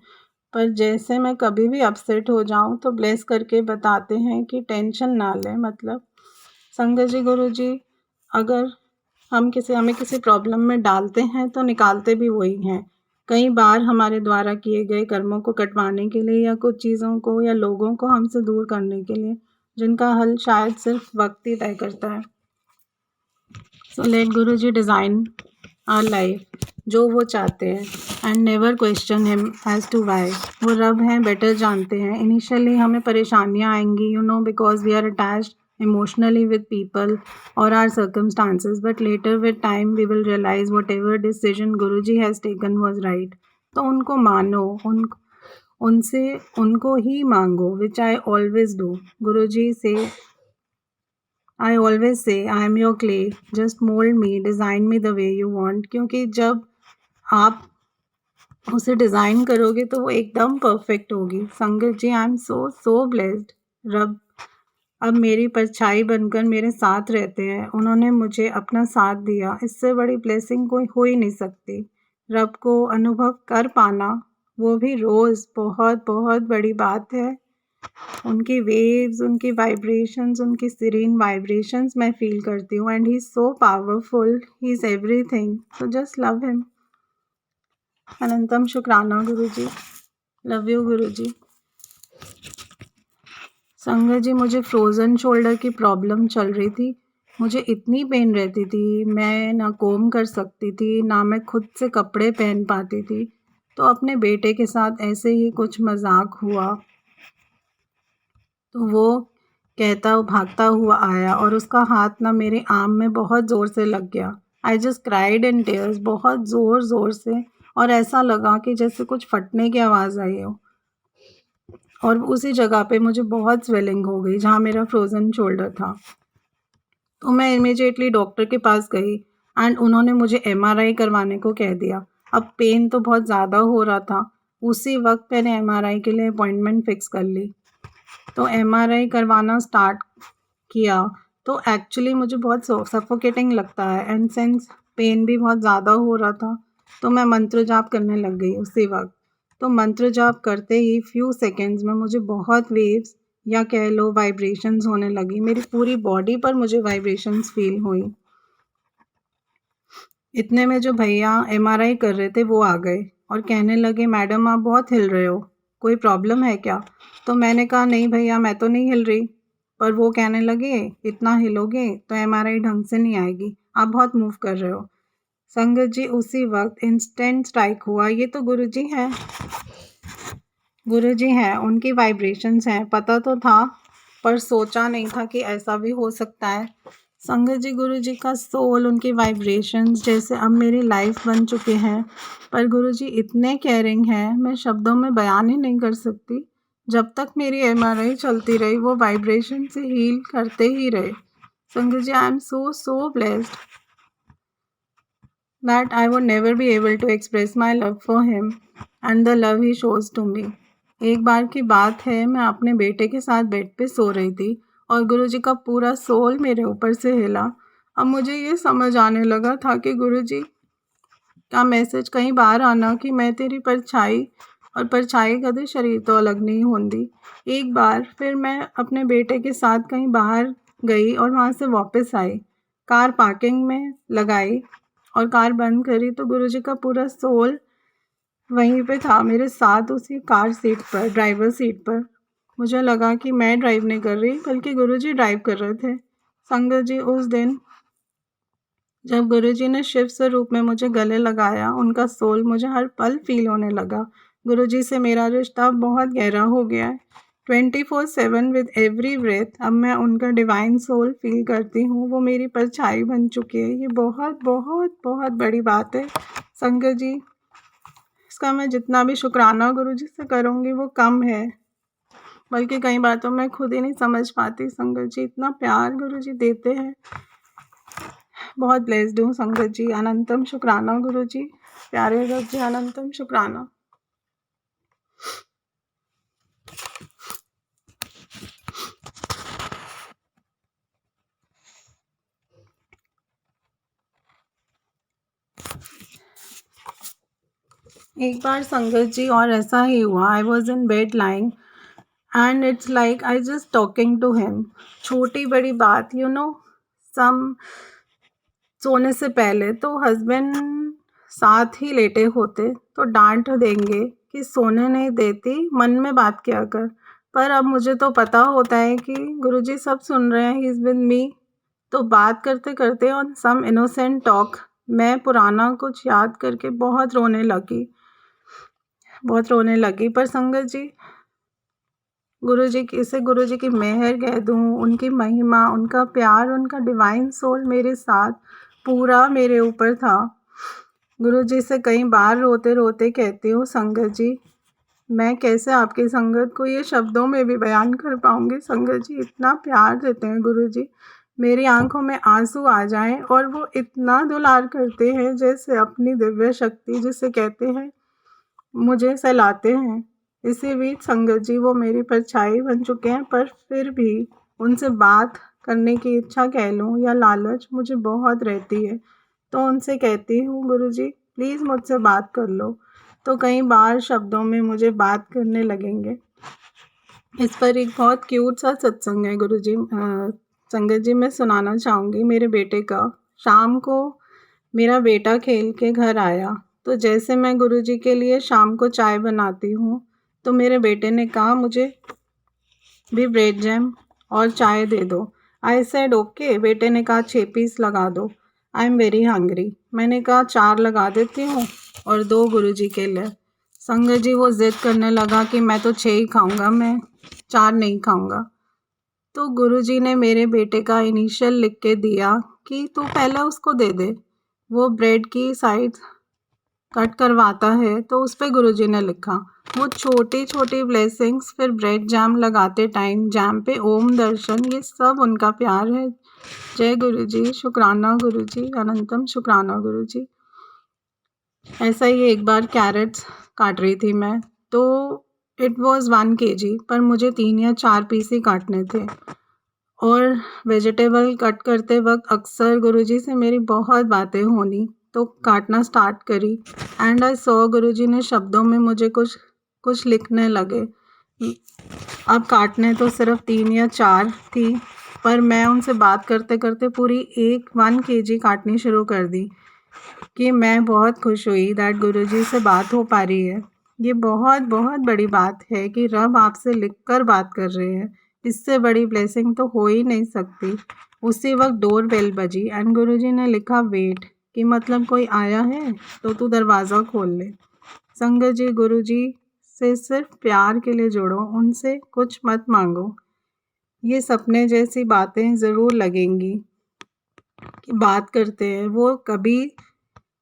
पर जैसे मैं कभी भी अपसेट हो जाऊं तो ब्लेस करके बताते हैं कि टेंशन ना ले। मतलब संगत जी, गुरुजी अगर हमें किसी प्रॉब्लम में डालते हैं तो निकालते भी वही हैं। कई बार हमारे द्वारा किए गए कर्मों को कटवाने के लिए, या कुछ चीज़ों को या लोगों को हमसे दूर करने के लिए, जिनका हल शायद सिर्फ वक्त ही तय करता है। So let Guru ji design our life जो वो चाहते हैं, and never question him as to why. वो रब हैं, बेटर जानते हैं। इनिशियली हमें परेशानियाँ आएंगी, because we are attached emotionally with people or our circumstances, but later with time we will realize whatever decision Guruji has taken was right. तो उनको मानो, उनको ही मांगो, which I always do. Guruji say, I always say I am your clay, just mold me, design me the way you want. क्योंकि जब आप उसे design करोगे तो वो एकदम परफेक्ट होगी। संगत जी, आई एम सो ब्लेस्ड। रब अब मेरी परछाई बनकर मेरे साथ रहते हैं। उन्होंने मुझे अपना साथ दिया, इससे बड़ी ब्लेसिंग कोई हो ही नहीं सकती। रब को अनुभव कर पाना, वो भी रोज़, बहुत बहुत बड़ी बात है। उनकी वेव्स, उनकी वाइब्रेशंस, उनकी सीरीन वाइब्रेशंस मैं फील करती हूँ, and he is so powerful, he is everything, so just love him. अनंतम शुक्राना गुरुजी, लव यू गुरुजी। संगत जी, मुझे फ्रोज़न शोल्डर की प्रॉब्लम चल रही थी। मुझे इतनी पेन रहती थी, मैं ना कोम कर सकती थी, ना मैं खुद से कपड़े पहन पाती थी। तो अपने बेटे के साथ ऐसे ही कुछ मजाक हुआ, तो वो भागता हुआ आया और उसका हाथ ना मेरे आर्म में बहुत ज़ोर से लग गया। I just cried in tears, बहुत ज़ोर से, और ऐसा लगा कि जैसे कुछ फटने की आवाज़ आई हो। और उसी जगह पे मुझे बहुत स्वेलिंग हो गई जहाँ मेरा फ्रोज़न शोल्डर था। तो मैं इमीडिएटली डॉक्टर के पास गई, एंड उन्होंने मुझे MRI करवाने को कह दिया। अब पेन तो बहुत ज़्यादा हो रहा था, उसी वक्त मैंने एमआरआई के लिए अपॉइंटमेंट फ़िक्स कर ली। तो एमआरआई करवाना स्टार्ट किया तो एक्चुअली मुझे बहुत सफोकेटिंग लगता है एंड सिंस पेन भी बहुत ज़्यादा हो रहा था, तो मैं मंत्र जाप करने लग गई उसी वक्त। तो मंत्र जाप करते ही फ्यू सेकेंड्स में मुझे बहुत वेव्स या कह लो वाइब्रेशंस होने लगी। मेरी पूरी बॉडी पर मुझे वाइब्रेशंस फील हुई। इतने में जो भैया एमआरआई कर रहे थे वो आ गए और कहने लगे, मैडम आप बहुत हिल रहे हो, कोई प्रॉब्लम है क्या? तो मैंने कहा नहीं भैया, मैं तो नहीं हिल रही। पर वो कहने लगे, इतना हिलोगे तो एमआरआई ढंग से नहीं आएगी, आप बहुत मूव कर रहे हो। संगत जी उसी वक्त इंस्टेंट स्ट्राइक हुआ, ये तो गुरुजी हैं, गुरुजी हैं, उनकी वाइब्रेशंस हैं। पता तो था पर सोचा नहीं था कि ऐसा भी हो सकता है। संगत जी गुरुजी का सोल, उनकी वाइब्रेशंस जैसे अब मेरी लाइफ बन चुके हैं। पर गुरुजी इतने केयरिंग हैं, मैं शब्दों में बयान ही नहीं कर सकती। जब तक मेरी एमआरआई चलती रही वो वाइब्रेशन से हील करते ही रहे। संगत जी I am so blessed that I would never be able to express my love for him and the love he shows to me. एक बार की बात है, मैं अपने बेटे के साथ बेड पे सो रही थी और गुरुजी का पूरा सोल मेरे ऊपर से हिला। अब मुझे ये समझ आने लगा था कि गुरुजी का मैसेज कहीं बाहर आना कि मैं तेरी परछाई और परछाई कदे शरीर तो अलग नहीं होंदी। एक बार फिर मैं अपने बेटे के साथ कहीं बाहर गई और वहाँ से वापस आई, कार पार्किंग में लगाई और कार बंद करी तो गुरुजी का पूरा सोल वहीं पे था मेरे साथ, उसी कार सीट पर, ड्राइवर सीट पर। मुझे लगा कि मैं ड्राइव नहीं कर रही बल्कि गुरुजी ड्राइव कर रहे थे। संगत जी उस दिन जब गुरुजी ने शिव स्वरूप में मुझे गले लगाया, उनका सोल मुझे हर पल फील होने लगा। गुरुजी से मेरा रिश्ता बहुत गहरा हो गया है। 24/7 विद एवरी ब्रेथ अब मैं उनका डिवाइन सोल फील करती हूँ। वो मेरी परछाई बन चुकी है। ये बहुत बहुत बहुत बड़ी बात है संगत जी। इसका मैं जितना भी शुक्राना गुरुजी से करूँगी वो कम है, बल्कि कई बार तो मैं खुद ही नहीं समझ पाती। संगत जी इतना प्यार गुरुजी देते हैं। बहुत ब्लेस्ड हूँ संगत जी। अनंतम शुक्राना गुरुजी, प्यारे रब जी, अनंतम शुक्राना। एक बार संगत जी और ऐसा ही हुआ। I was in bed lying and it's like I just talking to him. छोटी बड़ी बात, यू नो, सम सोने से पहले तो हस्बैंड साथ ही लेटे होते तो डांट देंगे कि सोने नहीं देती, मन में बात किया कर। पर अब मुझे तो पता होता है कि गुरुजी सब सुन रहे हैं, ही इज़ विद मी। तो बात करते करते ऑन सम इनोसेंट टॉक मैं पुराना कुछ याद करके बहुत रोने लगी। पर संगत जी गुरुजी की मेहर कह दूँ, उनकी महिमा, उनका प्यार, उनका डिवाइन सोल मेरे साथ पूरा मेरे ऊपर था। गुरुजी से कई बार रोते रोते कहती हूँ, संगत जी मैं कैसे आपकी संगत को ये शब्दों में भी बयान कर पाऊँगी। संगत जी इतना प्यार देते हैं गुरुजी, मेरी आंखों में आंसू आ जाएं और वो इतना दुलार करते हैं जैसे अपनी दिव्य शक्ति जिसे कहते हैं मुझे सहलाते हैं। इसी बीच संगत जी वो मेरी परछाई बन चुके हैं, पर फिर भी उनसे बात करने की इच्छा कह लूँ या लालच मुझे बहुत रहती है। तो उनसे कहती हूँ, गुरुजी प्लीज़ मुझसे बात कर लो। तो कई बार शब्दों में मुझे बात करने लगेंगे। इस पर एक बहुत क्यूट सा सत्संग है गुरुजी, संगत जी मैं सुनाना चाहूँगी मेरे बेटे का। शाम को मेरा बेटा खेल के घर आया तो जैसे मैं गुरुजी के लिए शाम को चाय बनाती हूँ तो मेरे बेटे ने कहा मुझे भी ब्रेड जैम और चाय दे दो। I said okay. बेटे ने कहा 6 पीस लगा दो, आई एम वेरी हंग्री। मैंने कहा 4 लगा देती हूँ और 2 गुरुजी के लिए। संगत जी वो ज़िद करने लगा कि मैं तो 6 ही खाऊंगा, मैं 4 नहीं खाऊंगा। तो गुरुजी ने मेरे बेटे का इनिशियल लिख के दिया कि तू पहले उसको दे दे। वो ब्रेड की साइड कट करवाता है तो उस पर गुरुजी ने लिखा। वो छोटी छोटी ब्लेसिंग्स, फिर ब्रेड जैम लगाते टाइम जैम पे ओम दर्शन, ये सब उनका प्यार है। जय गुरुजी, शुक्राना गुरुजी, अनंतम शुक्राना गुरुजी। ऐसा ही एक बार कैरेट्स काट रही थी मैं, तो इट वाज़ 1 केजी, पर मुझे 3 या 4 पीस ही काटने थे। और वेजिटेबल कट करते वक़्त अक्सर गुरुजी से मेरी बहुत बातें होनी, तो काटना स्टार्ट करी एंड आई सॉ गुरुजी ने शब्दों में मुझे कुछ लिखने लगे। अब काटने तो सिर्फ 3 या 4 थी, पर मैं उनसे बात करते-करते पूरी 1 केजी काटनी शुरू कर दी कि मैं बहुत खुश हुई दैट गुरुजी से बात हो पा रही है। ये बहुत बड़ी बात है कि रब आपसे लिखकर बात कर रहे हैं। इससे बड़ी ब्लेसिंग तो हो ही नहीं सकती। उसी वक़्त डोर बेल बजी एंड गुरुजी ने लिखा वेट, कि मतलब कोई आया है तो तू दरवाज़ा खोल ले। संगत जी, गुरुजी से सिर्फ प्यार के लिए जुड़ो, उनसे कुछ मत मांगो। ये सपने जैसी बातें ज़रूर लगेंगी कि बात करते हैं, वो कभी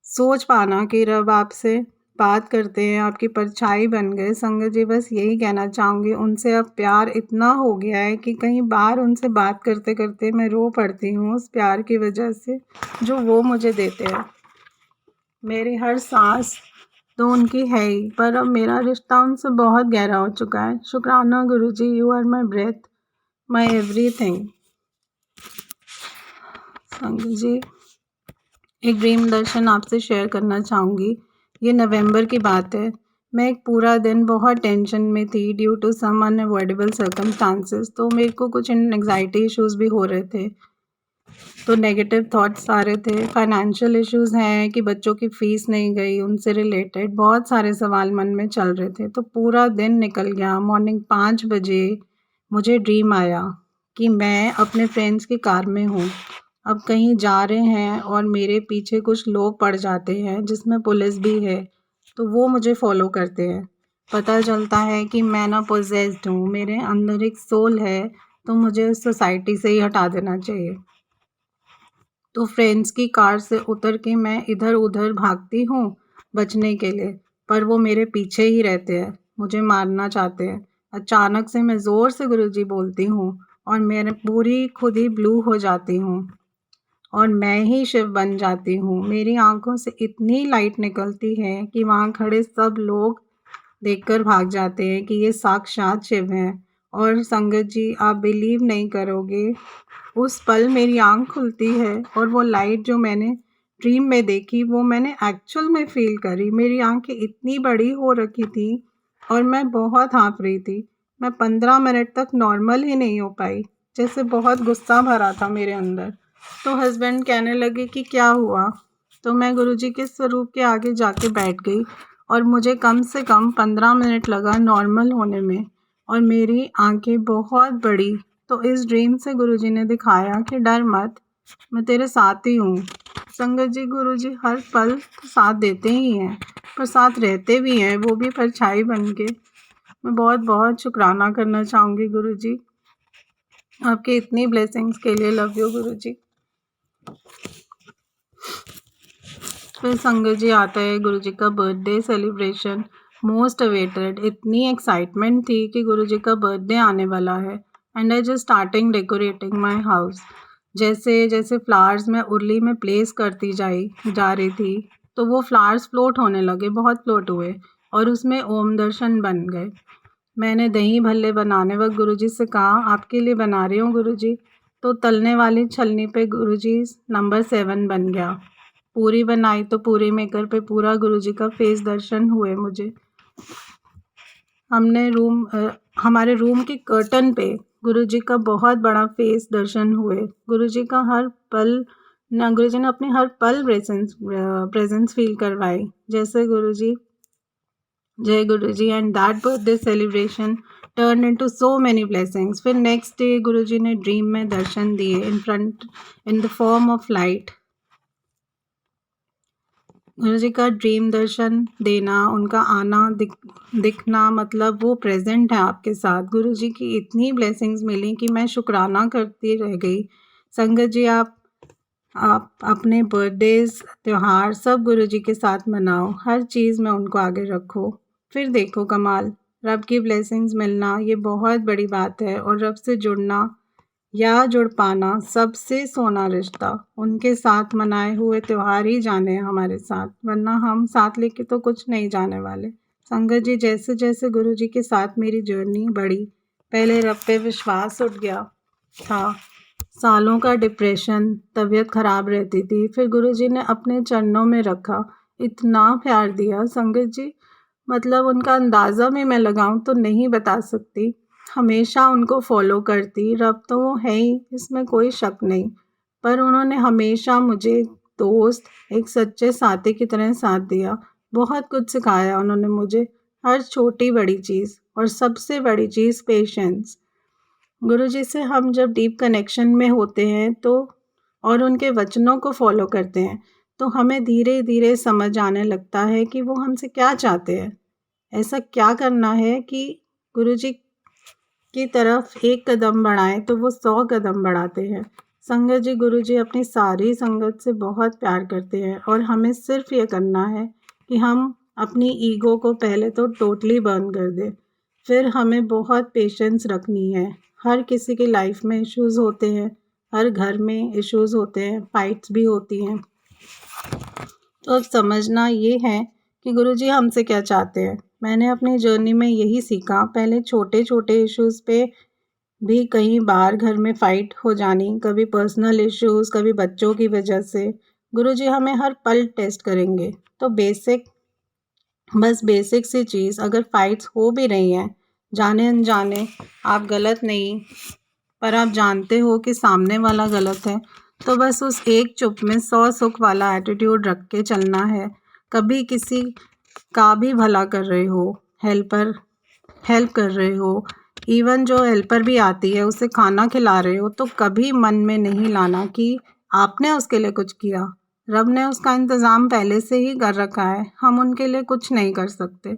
सोच पाना कि रब आपसे बात करते हैं, आपकी परछाई बन गए। संगत जी, बस यही कहना चाहूँगी, उनसे अब प्यार इतना हो गया है कि कई बार उनसे बात करते-करते मैं रो पड़ती हूँ उस प्यार की वजह से जो वो मुझे देते हैं। मेरी हर सांस तो उनकी है ही, पर अब मेरा रिश्ता उनसे बहुत गहरा हो चुका है। शुक्राना Guruji, you are my breath, my everything. संगत जी, एक ड्रीम दर्शन आपसे शेयर करना चाहूँगी। ये नवंबर की बात है। मैं एक पूरा दिन बहुत टेंशन में थी due to some unavoidable circumstances, तो मेरे को कुछ एंग्जाइटी इश्यूज़ भी हो रहे थे। तो नेगेटिव थॉट्स आ रहे थे। फाइनेंशियल इश्यूज़ हैं कि बच्चों की फ़ीस नहीं गई, उनसे रिलेटेड बहुत सारे सवाल मन में चल रहे थे। तो पूरा दिन निकल गया। मॉर्निंग 5 बजे मुझे ड्रीम आया कि मैं अपने फ्रेंड्स की कार में हूँ। अब कहीं जा रहे हैं और मेरे पीछे कुछ लोग पड़ जाते हैं, जिसमें पुलिस भी है। तो वो मुझे फ़ॉलो करते हैं। पता चलता है कि मैं ना पोजेस्ड हूँ, मेरे अंदर एक सोल है, तो मुझे उस सोसाइटी से ही हटा देना चाहिए। तो फ्रेंड्स की कार से उतर के मैं इधर-उधर भागती हूँ बचने के लिए, पर वो मेरे पीछे ही रहते हैं, मुझे मारना चाहते हैं। अचानक से मैं ज़ोर से गुरुजी बोलती हूँ और मैं पूरी खुद ही ब्लू हो जाती हूँ और मैं ही शिव बन जाती हूँ। मेरी आँखों से इतनी लाइट निकलती है कि वहाँ खड़े सब लोग देखकर भाग जाते हैं कि ये साक्षात शिव हैं। और संगत जी, आप बिलीव नहीं करोगे, उस पल मेरी आँख खुलती है और वो लाइट जो मैंने ड्रीम में देखी वो मैंने एक्चुअल में फ़ील करी। मेरी आँखें इतनी बड़ी हो रखी थी और मैं बहुत हाँफ़ रही थी। मैं 15 मिनट तक नॉर्मल ही नहीं हो पाई, जैसे बहुत गुस्सा भरा था मेरे अंदर। तो हस्बैंड कहने लगे कि क्या हुआ? तो मैं गुरुजी के स्वरूप के आगे जाके बैठ गई और मुझे कम से कम 15 मिनट लगा नॉर्मल होने में और मेरी आँखें बहुत बड़ी। तो इस ड्रीम से गुरुजी ने दिखाया कि डर मत, मैं तेरे साथ ही हूँ। संगत जी, गुरुजी हर पल तो साथ देते ही हैं, पर साथ रहते भी हैं, वो भी परछाई बन के। मैं बहुत शुक्राना करना चाहूँगी गुरुजी, आपके इतनी ब्लेसिंग्स के लिए। लव यू गुरुजी। फिर संगत जी आता है गुरुजी का बर्थडे सेलिब्रेशन, मोस्ट अवेटेड। इतनी एक्साइटमेंट थी कि गुरुजी का बर्थडे आने वाला है and I just starting decorating my house. जैसे जैसे फ्लावर्स मैं उरली में प्लेस करती जा रही थी, तो वो फ्लावर्स फ्लोट होने लगे, बहुत फ्लोट हुए और उसमें ओम दर्शन बन गए। मैंने दही भल्ले बनाने वक्त गुरुजी से कहा, आपके लिए बना रही हूँ गुरुजी। तो तलने वाली छलनी पे गुरुजी नंबर 7 बन गया। पूरी बनाई तो पूरी मेकर पे पूरा गुरुजी का फेस दर्शन हुए मुझे। हमारे रूम के कर्टन पे गुरुजी का बहुत बड़ा फेस दर्शन हुए। गुरुजी का हर पल गुरुजी ने अपनी हर पल प्रेजेंस फील करवाई। जैसे Guruji, Jai Guruji. And that birthday celebration turn into so many blessings. फिर नेक्स्ट डे गुरुजी ने ड्रीम में दर्शन दिए in the form of light. Guruji का ड्रीम दर्शन देना, उनका आना दिखना, मतलब वो प्रेजेंट है आपके साथ। गुरुजी की इतनी ब्लेसिंग्स मिली कि मैं शुक्राना करती रह गई। संगत जी, आप अपने बर्थडेज, त्यौहार सब गुरुजी के साथ मनाओ, हर चीज़ में उनको आगे रखो। फिर देखो कमाल, रब की ब्लेसिंग्स मिलना ये बहुत बड़ी बात है। और रब से जुड़ना या जुड़ पाना सबसे सोना रिश्ता। उनके साथ मनाए हुए त्यौहार ही जाने हमारे साथ, वरना हम साथ लेके तो कुछ नहीं जाने वाले। संगत जी, जैसे जैसे गुरुजी के साथ मेरी जर्नी बढ़ी, पहले रब पे विश्वास उठ गया था। सालों का डिप्रेशन, तबीयत खराब रहती थी, फिर गुरुजी ने अपने चरणों में रखा। इतना प्यार दिया संगत जी, मतलब उनका अंदाज़ा भी मैं लगाऊं तो नहीं बता सकती। हमेशा उनको फॉलो करती, रब तो वो है ही, इसमें कोई शक नहीं। पर उन्होंने हमेशा मुझे एक दोस्त, एक सच्चे साथी की तरह साथ दिया। बहुत कुछ सिखाया उन्होंने मुझे, हर छोटी बड़ी चीज़, और सबसे बड़ी चीज़ पेशेंस। गुरुजी से हम जब डीप कनेक्शन में होते हैं तो और उनके वचनों को फॉलो करते हैं, तो हमें धीरे धीरे समझ आने लगता है कि वो हमसे क्या चाहते हैं। ऐसा क्या करना है कि गुरुजी की तरफ एक कदम बढ़ाएं तो वो 100 कदम बढ़ाते हैं। संगत जी, गुरुजी अपनी सारी संगत से बहुत प्यार करते हैं, और हमें सिर्फ ये करना है कि हम अपनी ईगो को पहले तो टोटली बर्न कर दें। फिर हमें बहुत पेशेंस रखनी है। हर किसी की लाइफ में इश्यूज़ होते हैं, हर घर में इश्यूज़ होते हैं, फाइट्स भी होती हैं। तो अब समझना ये है कि गुरुजी हमसे क्या चाहते हैं। मैंने अपनी जर्नी में यही सीखा। पहले छोटे छोटे इश्यूज़ पे भी कई बार घर में फ़ाइट हो जानी, कभी पर्सनल इश्यूज़, कभी बच्चों की वजह से। गुरुजी हमें हर पल टेस्ट करेंगे। तो बस बेसिक सी चीज़, अगर फाइट्स हो भी रही हैं, जाने अनजाने, आप गलत नहीं, पर आप जानते हो कि सामने वाला गलत है, तो बस उस एक चुप में 100 सुख वाला एटीट्यूड रख के चलना है। कभी किसी का भी भला कर रहे हो, हेल्प कर रहे हो, इवन जो हेल्पर भी आती है उसे खाना खिला रहे हो, तो कभी मन में नहीं लाना कि आपने उसके लिए कुछ किया। रब ने उसका इंतज़ाम पहले से ही कर रखा है, हम उनके लिए कुछ नहीं कर सकते।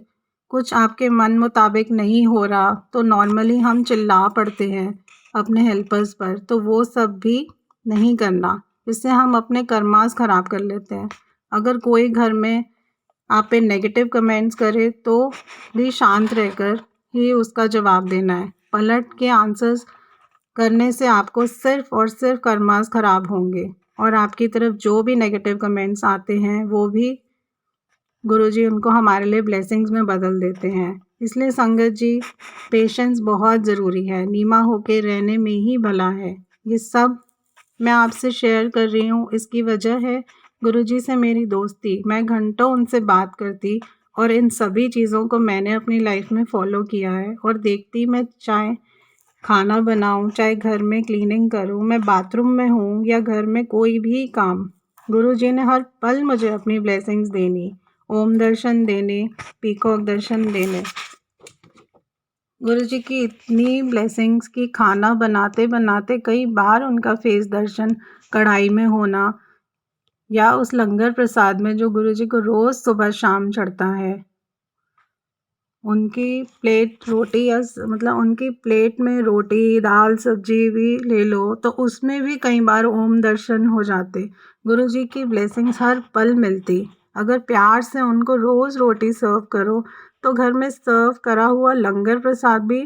कुछ आपके मन मुताबिक नहीं हो रहा तो नॉर्मली हम चिल्ला पड़ते हैं अपने हेल्पर्स पर, तो वो सब भी नहीं करना, इससे हम अपने कर्मास ख़राब कर लेते हैं। अगर कोई घर में आप पे नेगेटिव कमेंट्स करे तो भी शांत रहकर ही उसका जवाब देना है। पलट के आंसर्स करने से आपको सिर्फ और सिर्फ कर्मास ख़राब होंगे, और आपकी तरफ जो भी नेगेटिव कमेंट्स आते हैं वो भी गुरुजी उनको हमारे लिए ब्लेसिंग्स में बदल देते हैं। इसलिए संगत जी, पेशेंस बहुत ज़रूरी है, नीमा होके रहने में ही भला है। ये सब मैं आपसे शेयर कर रही हूँ, इसकी वजह है गुरुजी से मेरी दोस्ती। मैं घंटों उनसे बात करती, और इन सभी चीज़ों को मैंने अपनी लाइफ में फ़ॉलो किया है। और देखती, मैं चाहे खाना बनाऊँ, चाहे घर में क्लीनिंग करूँ, मैं बाथरूम में हूँ या घर में कोई भी काम, गुरुजी ने हर पल मुझे अपनी ब्लेसिंग्स देनी, ओम दर्शन देने, पीकॉक दर्शन देने। गुरुजी की इतनी ब्लेसिंग्स कि खाना बनाते बनाते कई बार उनका फेस दर्शन कढ़ाई में होना, या उस लंगर प्रसाद में जो गुरुजी को रोज़ सुबह शाम चढ़ता है, उनकी प्लेट रोटी, या मतलब उनकी प्लेट में रोटी, दाल, सब्जी भी ले लो तो उसमें भी कई बार ओम दर्शन हो जाते। गुरुजी की ब्लेसिंग्स हर पल मिलती। अगर प्यार से उनको रोज़ रोटी सर्व करो तो घर में सर्व करा हुआ लंगर प्रसाद भी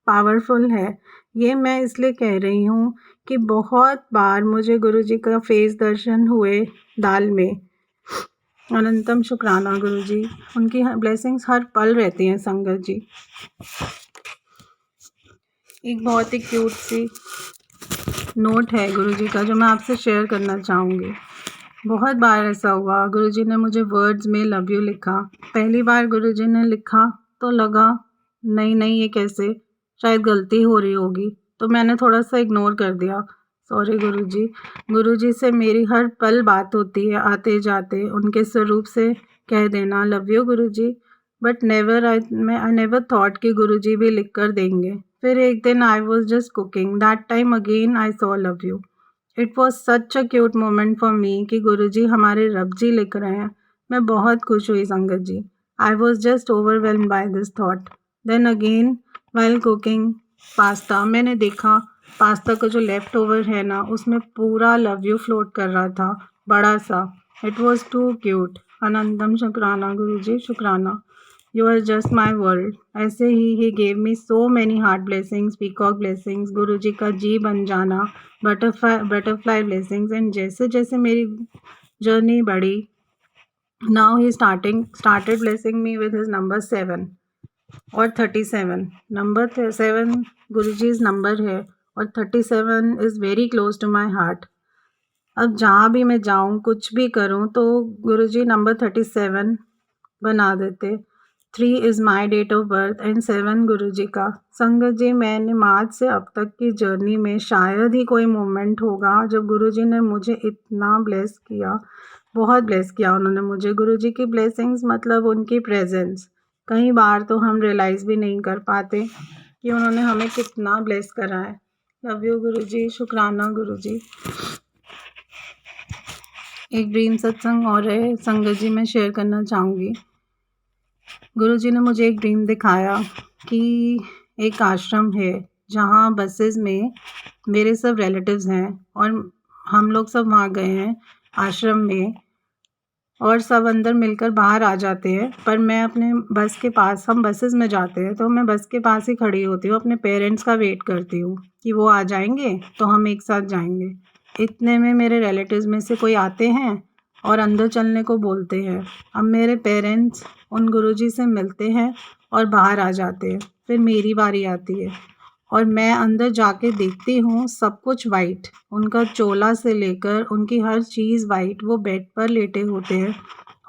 पावरफुल है। ये मैं इसलिए कह रही हूँ कि बहुत बार मुझे गुरुजी का फेस दर्शन हुए दाल में। अनंतम शुक्राना गुरुजी, उनकी ब्लेसिंग्स हर पल रहती हैं संगत जी। एक बहुत ही क्यूट सी नोट है गुरुजी का जो मैं आपसे शेयर करना चाहूँगी। बहुत बार ऐसा हुआ, गुरुजी ने मुझे वर्ड्स में लव यू लिखा। पहली बार गुरुजी ने लिखा तो लगा नहीं ये कैसे, शायद गलती हो रही होगी, तो मैंने थोड़ा सा इग्नोर कर दिया, सॉरी गुरुजी। गुरुजी से मेरी हर पल बात होती है, आते जाते उनके स्वरूप से कह देना love you Guruji. But I never thought कि गुरुजी भी लिख कर देंगे। फिर एक दिन आई was just cooking, that time again I saw love you. It was such a cute moment for me कि गुरुजी हमारे रब जी लिख रहे हैं। मैं बहुत खुश हुई संगत जी। I was just overwhelmed by this thought. Then again while cooking pasta, मैंने देखा पास्ता का जो लेफ्ट ओवर है ना, उसमें पूरा लव यू फ्लोट कर रहा था, बड़ा सा। It was too cute. अनंतम शुक्राना गुरुजी, शुक्राना। You are just my world. ऐसे ही gave me so many heart blessings, peacock blessings, Guruji का जी बन जाना, बटरफ्लाई ब्लेसिंग्स। एंड जैसे जैसे मेरी जर्नी बढ़ी, Now he started blessing me with his number 7 और 37। नंबर 7 गुरुजी's नंबर है और 37 is very close to my heart. अब जहाँ भी मैं जाऊँ, कुछ भी करूँ, तो गुरुजी नंबर 37 बना देते। 3 is my date of birth and 7 Guruji का। संगत जी, मैंने मार्च से अब तक की जर्नी में शायद ही कोई मोमेंट होगा जब गुरुजी ने मुझे इतना ब्लेस किया। बहुत ब्लेस किया उन्होंने मुझे। गुरुजी की ब्लेसिंग्स मतलब उनकी प्रेजेंस। कई बार तो हम रियलाइज़ भी नहीं कर पाते कि उन्होंने हमें कितना ब्लेस करा है। लव यू गुरुजी, शुक्राना गुरुजी। एक ड्रीम सत्संग और है संगत जी, मैं शेयर करना चाहूँगी। गुरुजी ने मुझे एक ड्रीम दिखाया कि एक आश्रम है जहाँ बसेस में मेरे सब रिलेटिव्स हैं और हम लोग सब वहाँ गए हैं आश्रम में, और सब अंदर मिलकर बाहर आ जाते हैं। पर मैं अपने बस के पास, हम बसेस में जाते हैं तो मैं बस के पास ही खड़ी होती हूँ, अपने पेरेंट्स का वेट करती हूँ कि वो आ जाएंगे तो हम एक साथ जाएंगे। इतने में मेरे रिलेटिव्स में से कोई आते हैं और अंदर चलने को बोलते हैं। अब मेरे पेरेंट्स उन गुरुजी से मिलते हैं और बाहर आ जाते हैं। फिर मेरी बारी आती है और मैं अंदर जाके देखती हूँ सब कुछ वाइट, उनका चोला से लेकर उनकी हर चीज़ वाइट। वो बेड पर लेटे होते हैं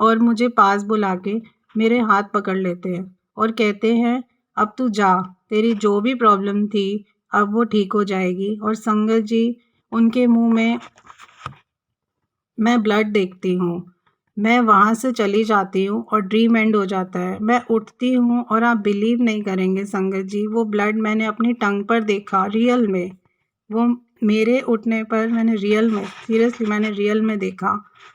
और मुझे पास बुला के मेरे हाथ पकड़ लेते हैं और कहते हैं, अब तू जा, तेरी जो भी प्रॉब्लम थी अब वो ठीक हो जाएगी। और संगत जी, उनके मुंह में मैं ब्लड देखती हूँ। मैं वहाँ से चली जाती हूँ और ड्रीम एंड हो जाता है। मैं उठती हूँ और आप बिलीव नहीं करेंगे संगत जी, वो ब्लड मैंने अपनी टंग पर देखा रियल में। वो मेरे उठने पर मैंने रियल में, सीरियसली मैंने रियल में देखा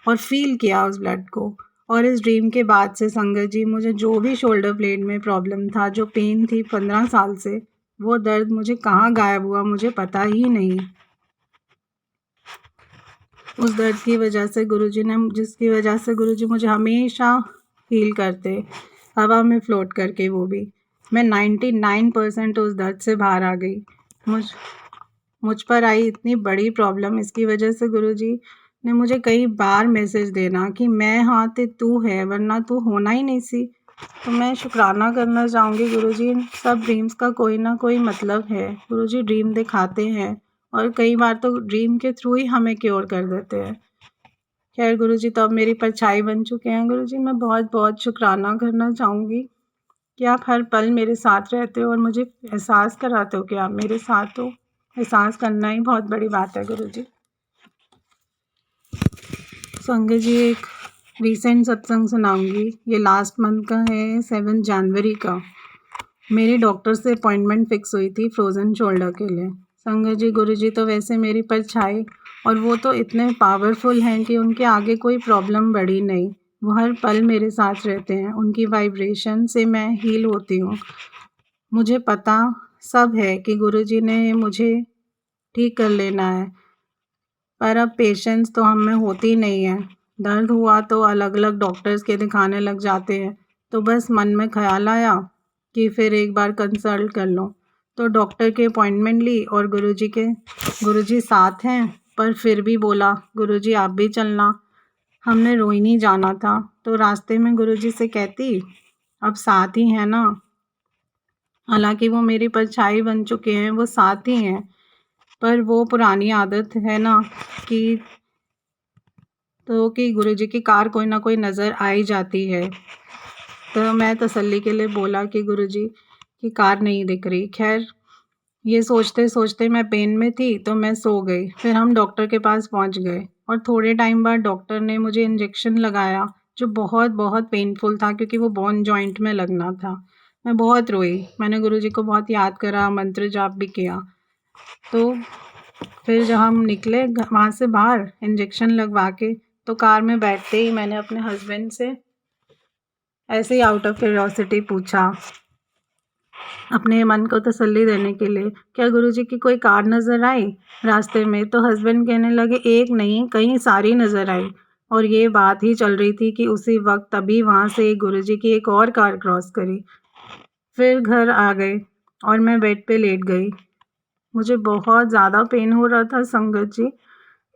और फील किया उस ब्लड को। और इस ड्रीम के बाद से संगत जी, मुझे जो भी शोल्डर ब्लेड में प्रॉब्लम था, जो पेन थी 15 साल से, वो दर्द मुझे कहाँ गायब हुआ मुझे पता ही नहीं। उस दर्द की वजह से गुरुजी ने, जिसकी वजह से गुरुजी मुझे हमेशा हील करते, हवा में फ्लोट करके। वो भी मैं 99% उस दर्द से बाहर आ गई। मुझ पर आई इतनी बड़ी प्रॉब्लम, इसकी वजह से गुरुजी ने मुझे कई बार मैसेज देना कि मैं हाँ ते तू है, वरना तू होना ही नहीं सी। तो मैं शुक्राना करना चाहूँगी गुरुजी, सब ड्रीम्स का कोई ना कोई मतलब है। गुरुजी ड्रीम दिखाते हैं और कई बार तो ड्रीम के थ्रू ही हमें क्योर कर देते हैं। खैर गुरुजी तो अब मेरी परछाई बन चुके हैं। गुरुजी, मैं बहुत बहुत शुक्राना करना चाहूँगी कि आप हर पल मेरे साथ रहते हो और मुझे एहसास कराते हो कि आप मेरे साथ हो। एहसास करना ही बहुत बड़ी बात है गुरुजी। संगत जी, एक रीसेंट सत्संग सुनाऊंगी। ये लास्ट मंथ का है, 7 जनवरी का। मेरी डॉक्टर से अपॉइंटमेंट फिक्स हुई थी फ्रोज़न शोल्डर के लिए। संगत जी, गुरुजी तो वैसे मेरी परछाई, और वो तो इतने पावरफुल हैं कि उनके आगे कोई प्रॉब्लम बड़ी नहीं। वो हर पल मेरे साथ रहते हैं। उनकी वाइब्रेशन से मैं हील होती हूँ। मुझे पता सब है कि गुरुजी ने मुझे ठीक कर लेना है, पर अब पेशेंस तो हम में होती नहीं है। दर्द हुआ तो अलग अलग डॉक्टर्स के दिखाने लग जाते हैं। तो बस मन में ख्याल आया कि फिर एक बार कंसल्ट कर लो। तो डॉक्टर की अपॉइंटमेंट ली और गुरुजी साथ हैं, पर फिर भी बोला, गुरुजी आप भी चलना। हमने रोहिणी जाना था, तो रास्ते में गुरुजी से कहती, अब साथ ही है ना। हालांकि वो मेरी परछाई बन चुके हैं, वो साथ ही हैं, पर वो पुरानी आदत है ना कि गुरुजी की कार कोई ना कोई नज़र आ ही जाती है। तो मैं तसल्ली के लिए बोला कि गुरुजी की कार नहीं दिख रही। खैर, ये सोचते सोचते मैं पेन में थी तो मैं सो गई। फिर हम डॉक्टर के पास पहुंच गए और थोड़े टाइम बाद डॉक्टर ने मुझे इंजेक्शन लगाया, जो बहुत बहुत पेनफुल था क्योंकि वो बोन जॉइंट में लगना था। मैं बहुत रोई। मैंने गुरुजी को बहुत याद करा, मंत्र जाप भी किया। तो फिर जब हम निकले वहाँ से बाहर इंजेक्शन लगवा के, तो कार में बैठते ही मैंने अपने हस्बैंड से ऐसे ही आउट ऑफ क्यूरियोसिटी पूछा, अपने मन को तसल्ली देने के लिए, क्या गुरुजी की कोई कार नज़र आई रास्ते में? तो हस्बैंड कहने लगे, एक नहीं कई सारी नज़र आई। और ये बात ही चल रही थी कि उसी वक्त तभी वहाँ से गुरुजी की एक और कार क्रॉस करी। फिर घर आ गए और मैं बेड पे लेट गई। मुझे बहुत ज़्यादा पेन हो रहा था संगत जी।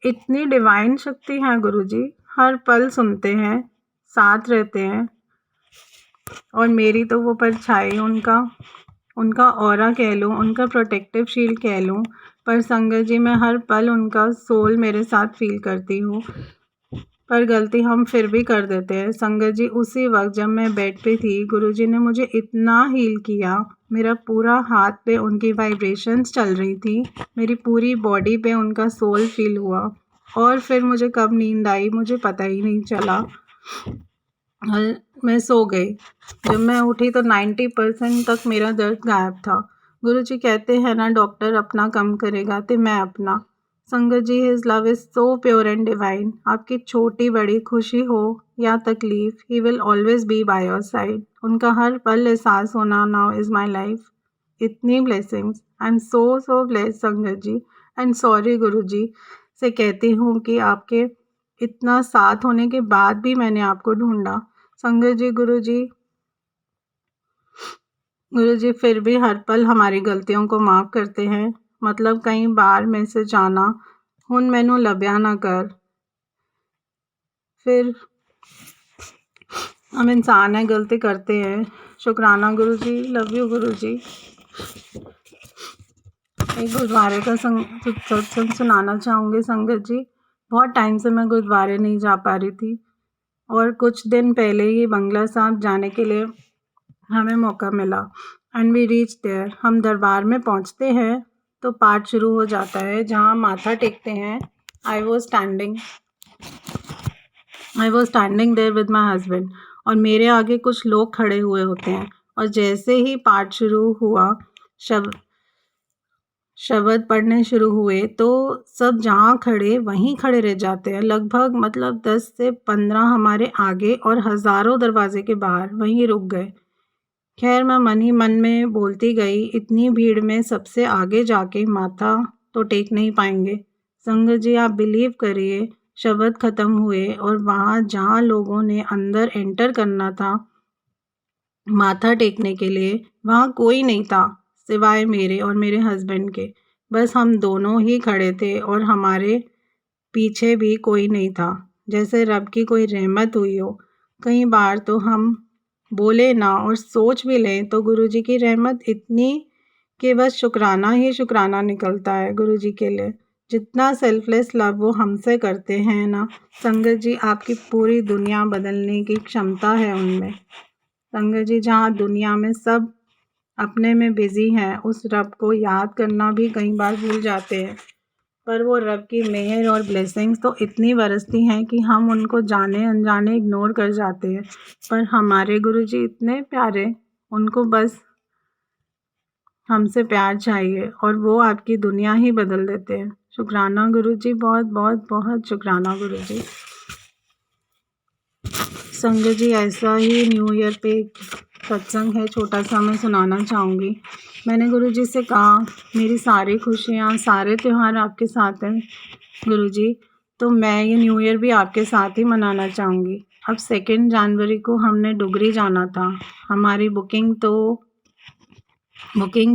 इतनी डिवाइन शक्ति है गुरुजी, हर पल सुनते हैं, साथ रहते हैं और मेरी तो वो परछाई, उनका ऑरा कह लूँ, उनका प्रोटेक्टिव शील्ड कह लूँ, पर संगत जी मैं हर पल उनका सोल मेरे साथ फील करती हूँ। पर गलती हम फिर भी कर देते हैं। संगत जी उसी वक्त जब मैं बेड पे थी, गुरुजी ने मुझे इतना हील किया, मेरा पूरा हाथ पे उनकी वाइब्रेशंस चल रही थी, मेरी पूरी बॉडी पे उनका सोल फील हुआ और फिर मुझे कब नींद आई मुझे पता ही नहीं चला और मैं सो गई। जब मैं उठी तो 90% तक मेरा दर्द गायब था। गुरुजी कहते हैं ना, डॉक्टर अपना कम करेगा तो मैं अपना। संगत जी, his love is so pure and divine. आपकी छोटी बड़ी खुशी हो या तकलीफ, he will always be by your side. उनका हर पल एहसास होना नाउ इज़ माई लाइफ। इतनी blessings, I am so blessed संगत जी एंड सॉरी गुरुजी से कहती हूँ कि आपके इतना साथ होने के बाद भी मैंने आपको ढूंढा। संगत जी, गुरुजी फिर भी हर पल हमारी गलतियों को माफ़ करते हैं। मतलब कई बार मैसेज आना, हुन मैनू लभ्या ना कर। फिर हम इंसान हैं, गलती करते हैं। शुक्राना गुरुजी, लव यू गुरुजी। एक गुरुद्वारे का सत्संग सुनाना चाहूँगी संगत जी। बहुत टाइम से मैं गुरुद्वारे नहीं जा पा रही थी और कुछ दिन पहले ही बंगला साहब जाने के लिए हमें मौका मिला एंड वी रीच देयर। हम दरबार में पहुंचते हैं तो पाठ शुरू हो जाता है जहां माथा टेकते हैं। I was standing there with my husband और मेरे आगे कुछ लोग खड़े हुए होते हैं और जैसे ही पाठ शुरू हुआ, शब्द पढ़ने शुरू हुए तो सब जहाँ खड़े वहीं खड़े रह जाते हैं। लगभग मतलब 10 से 15 हमारे आगे और हज़ारों दरवाजे के बाहर वहीं रुक गए। खैर मैं मन ही मन में बोलती गई, इतनी भीड़ में सबसे आगे जाके माथा तो टेक नहीं पाएंगे। संगत जी, आप बिलीव करिए, शब्द ख़त्म हुए और वहाँ जहाँ लोगों ने अंदर एंटर करना था माथा टेकने के लिए, वहाँ कोई नहीं था सिवाय मेरे और मेरे हस्बैंड के। बस हम दोनों ही खड़े थे और हमारे पीछे भी कोई नहीं था, जैसे रब की कोई रहमत हुई हो। कई बार तो हम बोले ना और सोच भी लें तो गुरुजी की रहमत इतनी कि बस शुक्राना ही शुक्राना निकलता है गुरुजी के लिए। जितना सेल्फलेस लव वो हमसे करते हैं ना संगत जी, आपकी पूरी दुनिया बदलने की क्षमता है उनमें। संगत जी, जहाँ दुनिया में सब अपने में बिजी हैं, उस रब को याद करना भी कई बार भूल जाते हैं, पर वो रब की मेहर और ब्लेसिंग्स तो इतनी बरसती हैं कि हम उनको जाने अनजाने इग्नोर कर जाते हैं। पर हमारे गुरुजी इतने प्यारे, उनको बस हमसे प्यार चाहिए और वो आपकी दुनिया ही बदल देते हैं। शुक्राना गुरुजी, बहुत बहुत बहुत शुक्राना गुरुजी। संगत जी, ऐसा ही न्यू ईयर पे एक सत्संग है छोटा सा, मैं सुनाना चाहूँगी। मैंने गुरुजी से कहा, मेरी सारी खुशियाँ सारे त्यौहार आपके साथ हैं गुरुजी, तो मैं ये न्यू ईयर भी आपके साथ ही मनाना चाहूँगी। अब 2 जनवरी को हमने डुगरी जाना था, हमारी बुकिंग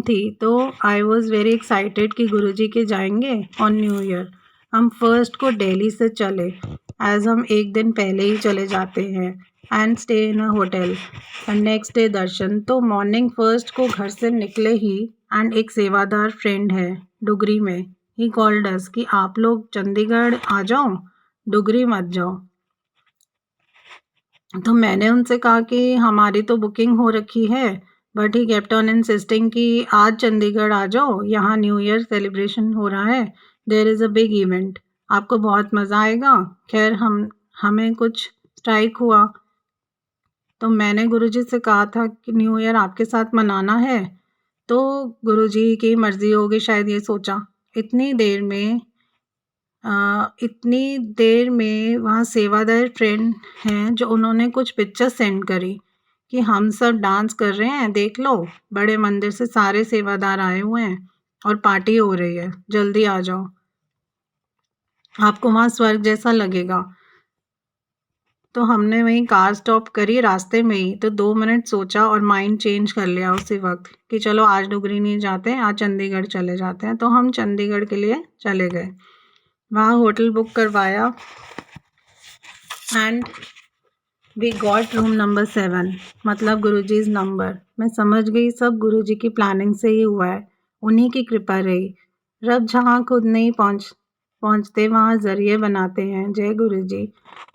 थी, तो आई वॉज़ वेरी एक्साइटेड कि गुरुजी के जाएंगे ऑन न्यू ईयर। हम फर्स्ट को दिल्ली से चले, एज हम एक दिन पहले ही चले जाते हैं and stay in a hotel and next day दर्शन। तो मॉर्निंग फर्स्ट को घर से निकले ही एंड एक सेवादार फ्रेंड है डुगरी में, ही कॉल्ड अस कि आप लोग चंडीगढ़ आ जाओ, डुगरी मत जाओ। तो मैंने उनसे कहा कि हमारी तो बुकिंग हो रखी है, but he kept on insisting कि आज चंडीगढ़ आ जाओ, यहाँ न्यू ईयर सेलिब्रेशन हो रहा है, there is a big event, आपको बहुत मज़ा आएगा। खैर हमें कुछ स्ट्राइक हुआ, तो मैंने गुरुजी से कहा था कि न्यू ईयर आपके साथ मनाना है, तो गुरुजी की मर्ज़ी होगी शायद, ये सोचा। इतनी देर में वहाँ सेवादार फ्रेंड हैं जो उन्होंने कुछ पिक्चर सेंड करी कि हम सब डांस कर रहे हैं, देख लो, बड़े मंदिर से सारे सेवादार आए हुए हैं और पार्टी हो रही है, जल्दी आ जाओ, आपको वहाँ स्वर्ग जैसा लगेगा। तो हमने वहीं कार स्टॉप करी रास्ते में ही, तो 2 मिनट सोचा और माइंड चेंज कर लिया उसी वक्त कि चलो आज डुगरी नहीं जाते, आज चंडीगढ़ चले जाते हैं। तो हम चंडीगढ़ के लिए चले गए, वहाँ होटल बुक करवाया and we got room number 7, मतलब गुरुजी's नंबर। मैं समझ गई सब गुरुजी की प्लानिंग से ही हुआ है, उन्हीं की कृपा रही। रब जहाँ खुद नहीं पहुँचते वहाँ ज़रिए बनाते हैं। जय गुरुजी।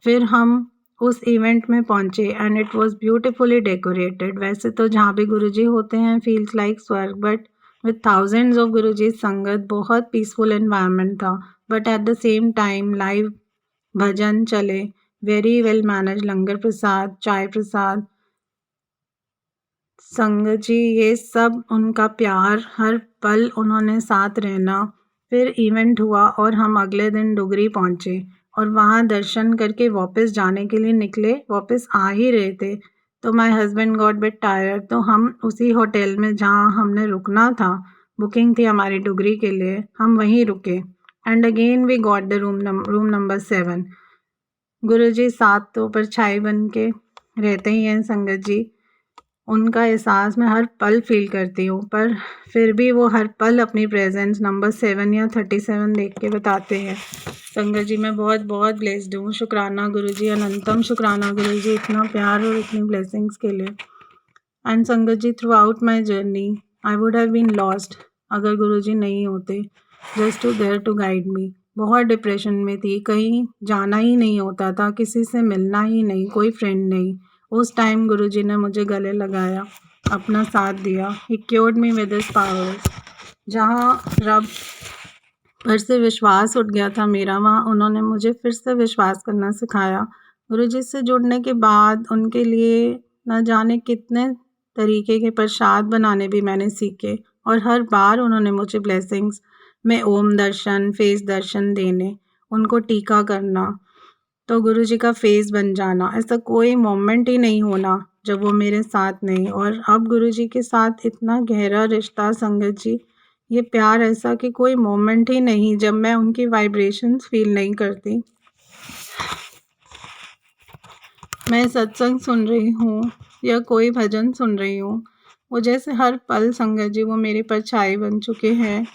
फिर हम उस इवेंट में पहुँचे and it was beautifully decorated. वैसे तो जहाँ भी गुरुजी होते हैं फील्स लाइक स्वर्ग, but with thousands of Guruji संगत बहुत पीसफुल एनवायरनमेंट था। But at the same time live bhajan चले, वेरी वेल मैनेज, लंगर प्रसाद, चाय प्रसाद, संगत जी, ये सब उनका प्यार, हर पल उन्होंने साथ रहना। फिर इवेंट हुआ और हम अगले दिन डुगरी पहुंचे और वहाँ दर्शन करके वापस जाने के लिए निकले। वापस आ ही रहे थे तो my husband got bit tired, तो हम उसी होटल में जहाँ हमने रुकना था, बुकिंग थी हमारी डुगरी के लिए, हम वहीं रुके। And again we got the room number 7। Guruji साथ तो परछाई बन के रहते ही हैं संगत जी। उनका एहसास मैं हर पल फील करती हूँ, पर फिर भी वो हर पल अपनी प्रेजेंस नंबर 7 या 37 देख के बताते हैं। संगत जी मैं बहुत बहुत ब्लेस्ड हूँ। शुक्राना गुरुजी, अनंतम शुक्राना गुरुजी, इतना प्यार और इतनी ब्लेसिंग्स के लिए। एंड संगत जी, throughout my journey I would have been lost अगर गुरुजी नहीं होते, just to there to guide me. बहुत डिप्रेशन में थी, कहीं जाना ही नहीं होता था, किसी से मिलना ही नहीं, कोई फ्रेंड नहीं। उस टाइम गुरुजी ने मुझे गले लगाया, अपना साथ दिया। He cured me with his powers. जहाँ रब पर से विश्वास उठ गया था मेरा, वहाँ उन्होंने मुझे फिर से विश्वास करना सिखाया। गुरुजी से जुड़ने के बाद उनके लिए न जाने कितने तरीके के प्रसाद बनाने भी मैंने सीखे और हर बार उन्होंने मुझे ब्लेसिंग्स में ओम दर्शन, फेस दर्शन देने, उनको टीका करना, तो गुरुजी का फेस बन जाना। ऐसा कोई मोमेंट ही नहीं होना जब वो मेरे साथ नहीं। और अब गुरुजी के साथ इतना गहरा रिश्ता संगत जी, ये प्यार ऐसा कि कोई मोमेंट ही नहीं जब मैं उनकी वाइब्रेशंस फील नहीं करती। मैं सत्संग सुन रही हूँ या कोई भजन सुन रही हूँ, वो जैसे हर पल संगत जी वो मेरी परछाई बन चुके हैं,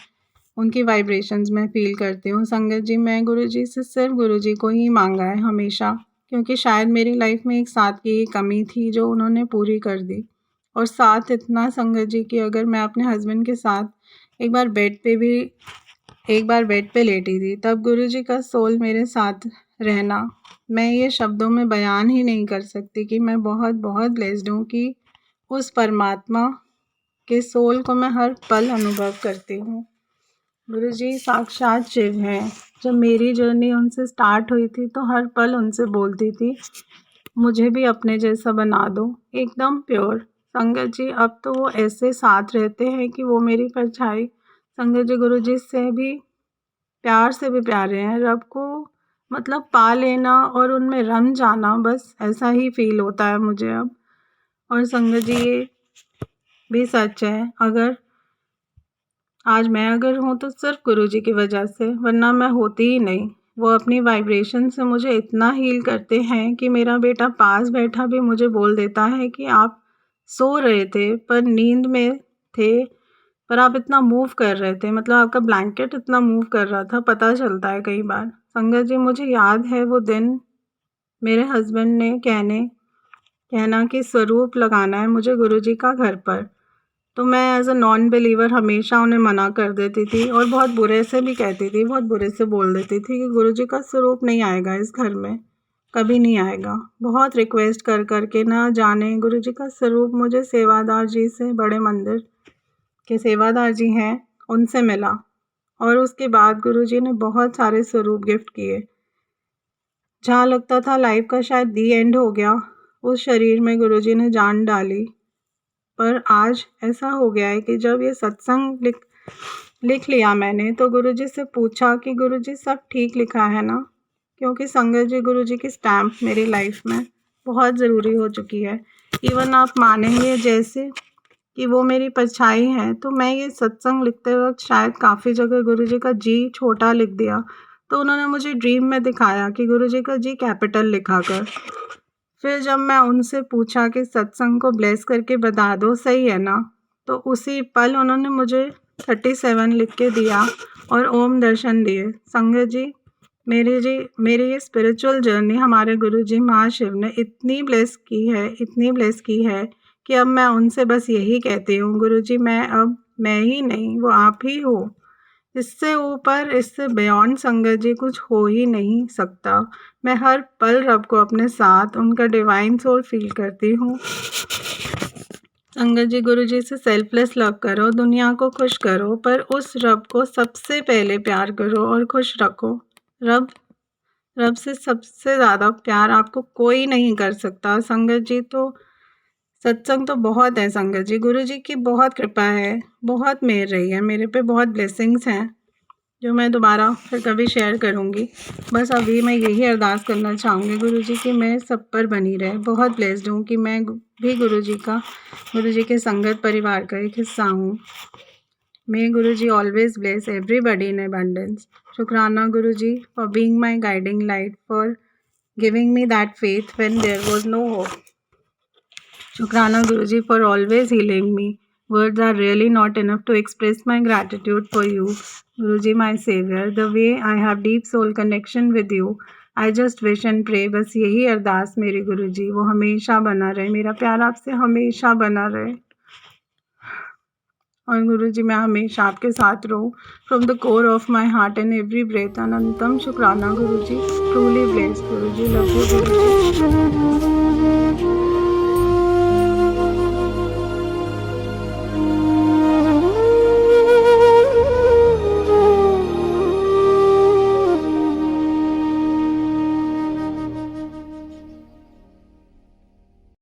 उनकी वाइब्रेशंस मैं फ़ील करती हूँ। संगत जी मैं गुरुजी से सिर्फ गुरुजी को ही मांगा है हमेशा, क्योंकि शायद मेरी लाइफ में एक साथ की कमी थी जो उन्होंने पूरी कर दी। और साथ इतना संगत जी कि अगर मैं अपने हस्बैंड के साथ एक बार बेड पे लेटी थी, तब गुरुजी का सोल मेरे साथ रहना, मैं ये शब्दों में बयान ही नहीं कर सकती कि मैं बहुत बहुत ब्लेस्ड हूँ कि उस परमात्मा के सोल को मैं हर पल अनुभव करती हूँ। गुरुजी साक्षात शिव हैं। जब मेरी जर्नी उनसे स्टार्ट हुई थी तो हर पल उनसे बोलती थी, मुझे भी अपने जैसा बना दो, एकदम प्योर। संगत जी अब तो वो ऐसे साथ रहते हैं कि वो मेरी परछाई। संगत जी गुरुजी से भी प्यार से भी प्यारे हैं। रब को मतलब पा लेना और उनमें रम जाना, बस ऐसा ही फील होता है मुझे अब। और संगत जी ये भी सच है, अगर आज मैं अगर हूँ तो सिर्फ गुरुजी की वजह से, वरना मैं होती ही नहीं। वो अपनी वाइब्रेशन से मुझे इतना हील करते हैं कि मेरा बेटा पास बैठा भी मुझे बोल देता है कि आप सो रहे थे पर नींद में थे, पर आप इतना मूव कर रहे थे, मतलब आपका ब्लैंकेट इतना मूव कर रहा था, पता चलता है कई बार। संगत जी मुझे याद है वो दिन मेरे हस्बैंड ने कहना कि स्वरूप लगाना है मुझे गुरुजी का घर पर, तो मैं एज अ नॉन बिलीवर हमेशा उन्हें मना कर देती थी और बहुत बुरे से भी कहती थी, बहुत बुरे से बोल देती थी कि गुरुजी का स्वरूप नहीं आएगा इस घर में, कभी नहीं आएगा। बहुत रिक्वेस्ट कर कर के ना जाने गुरुजी का स्वरूप मुझे सेवादार जी से, बड़े मंदिर के सेवादार जी हैं, उनसे मिला। और उसके बाद गुरुजी ने बहुत सारे स्वरूप गिफ्ट किए। जहाँ लगता था लाइफ का शायद दी एंड हो गया, उस शरीर में गुरुजी ने जान डाली। पर आज ऐसा हो गया है कि जब ये सत्संग लिख लिया मैंने, तो गुरुजी से पूछा कि गुरुजी सब ठीक लिखा है ना, क्योंकि संगत जी गुरुजी की स्टैम्प मेरी लाइफ में बहुत ज़रूरी हो चुकी है। इवन आप मानेंगे जैसे कि वो मेरी परछाई हैं, तो मैं ये सत्संग लिखते वक्त शायद काफ़ी जगह गुरुजी का जी छोटा लिख दिया, तो उन्होंने मुझे ड्रीम में दिखाया कि गुरुजी का जी कैपिटल लिखा कर। फिर जब मैं उनसे पूछा कि सत्संग को ब्लेस करके बता दो सही है ना, तो उसी पल उन्होंने मुझे 37 लिख के दिया और ओम दर्शन दिए। संगत जी मेरी ये स्पिरिचुअल जर्नी हमारे गुरुजी महाशिव ने इतनी ब्लेस की है कि अब मैं उनसे बस यही कहती हूँ, गुरुजी मैं ही नहीं, वो आप ही हो। इससे ऊपर, इससे बियॉन्ड संगत जी कुछ हो ही नहीं सकता। मैं हर पल रब को अपने साथ, उनका डिवाइन सोल फील करती हूँ। संगत जी, गुरुजी से सेल्फलेस लव करो, दुनिया को खुश करो, पर उस रब को सबसे पहले प्यार करो और खुश रखो। रब से सबसे ज़्यादा प्यार आपको कोई नहीं कर सकता। संगत जी, तो सत्संग तो बहुत है संगत जी, गुरुजी की बहुत कृपा है, बहुत मेहर रही है मेरे पे, बहुत ब्लेसिंग्स हैं जो मैं दोबारा फिर कभी शेयर करूँगी। बस अभी मैं यही अरदास करना चाहूँगी गुरुजी कि मैं सब पर बनी रहे। बहुत ब्लेस्ड हूँ कि मैं भी गुरुजी के संगत परिवार का एक हिस्सा हूँ। May Guruji always bless everybody in abundance. Shukrana Guruji for being my guiding light, for giving me that faith when there was no hope. Shukrana Guruji for always healing me. Words are really not enough to express my gratitude for you, Guruji, my savior. The way I have deep soul connection with you, I just wish and pray, बस यही अरदास मेरी गुरुजी, वो हमेशा बना रहे, मेरा प्यार आपसे हमेशा बना रहे। और गुरुजी, मैं हमेशा आपके साथ रहूँ, from the core of my heart and every breath. अनंतम शुक्राना Guruji, truly blessed Guruji, love you Guruji.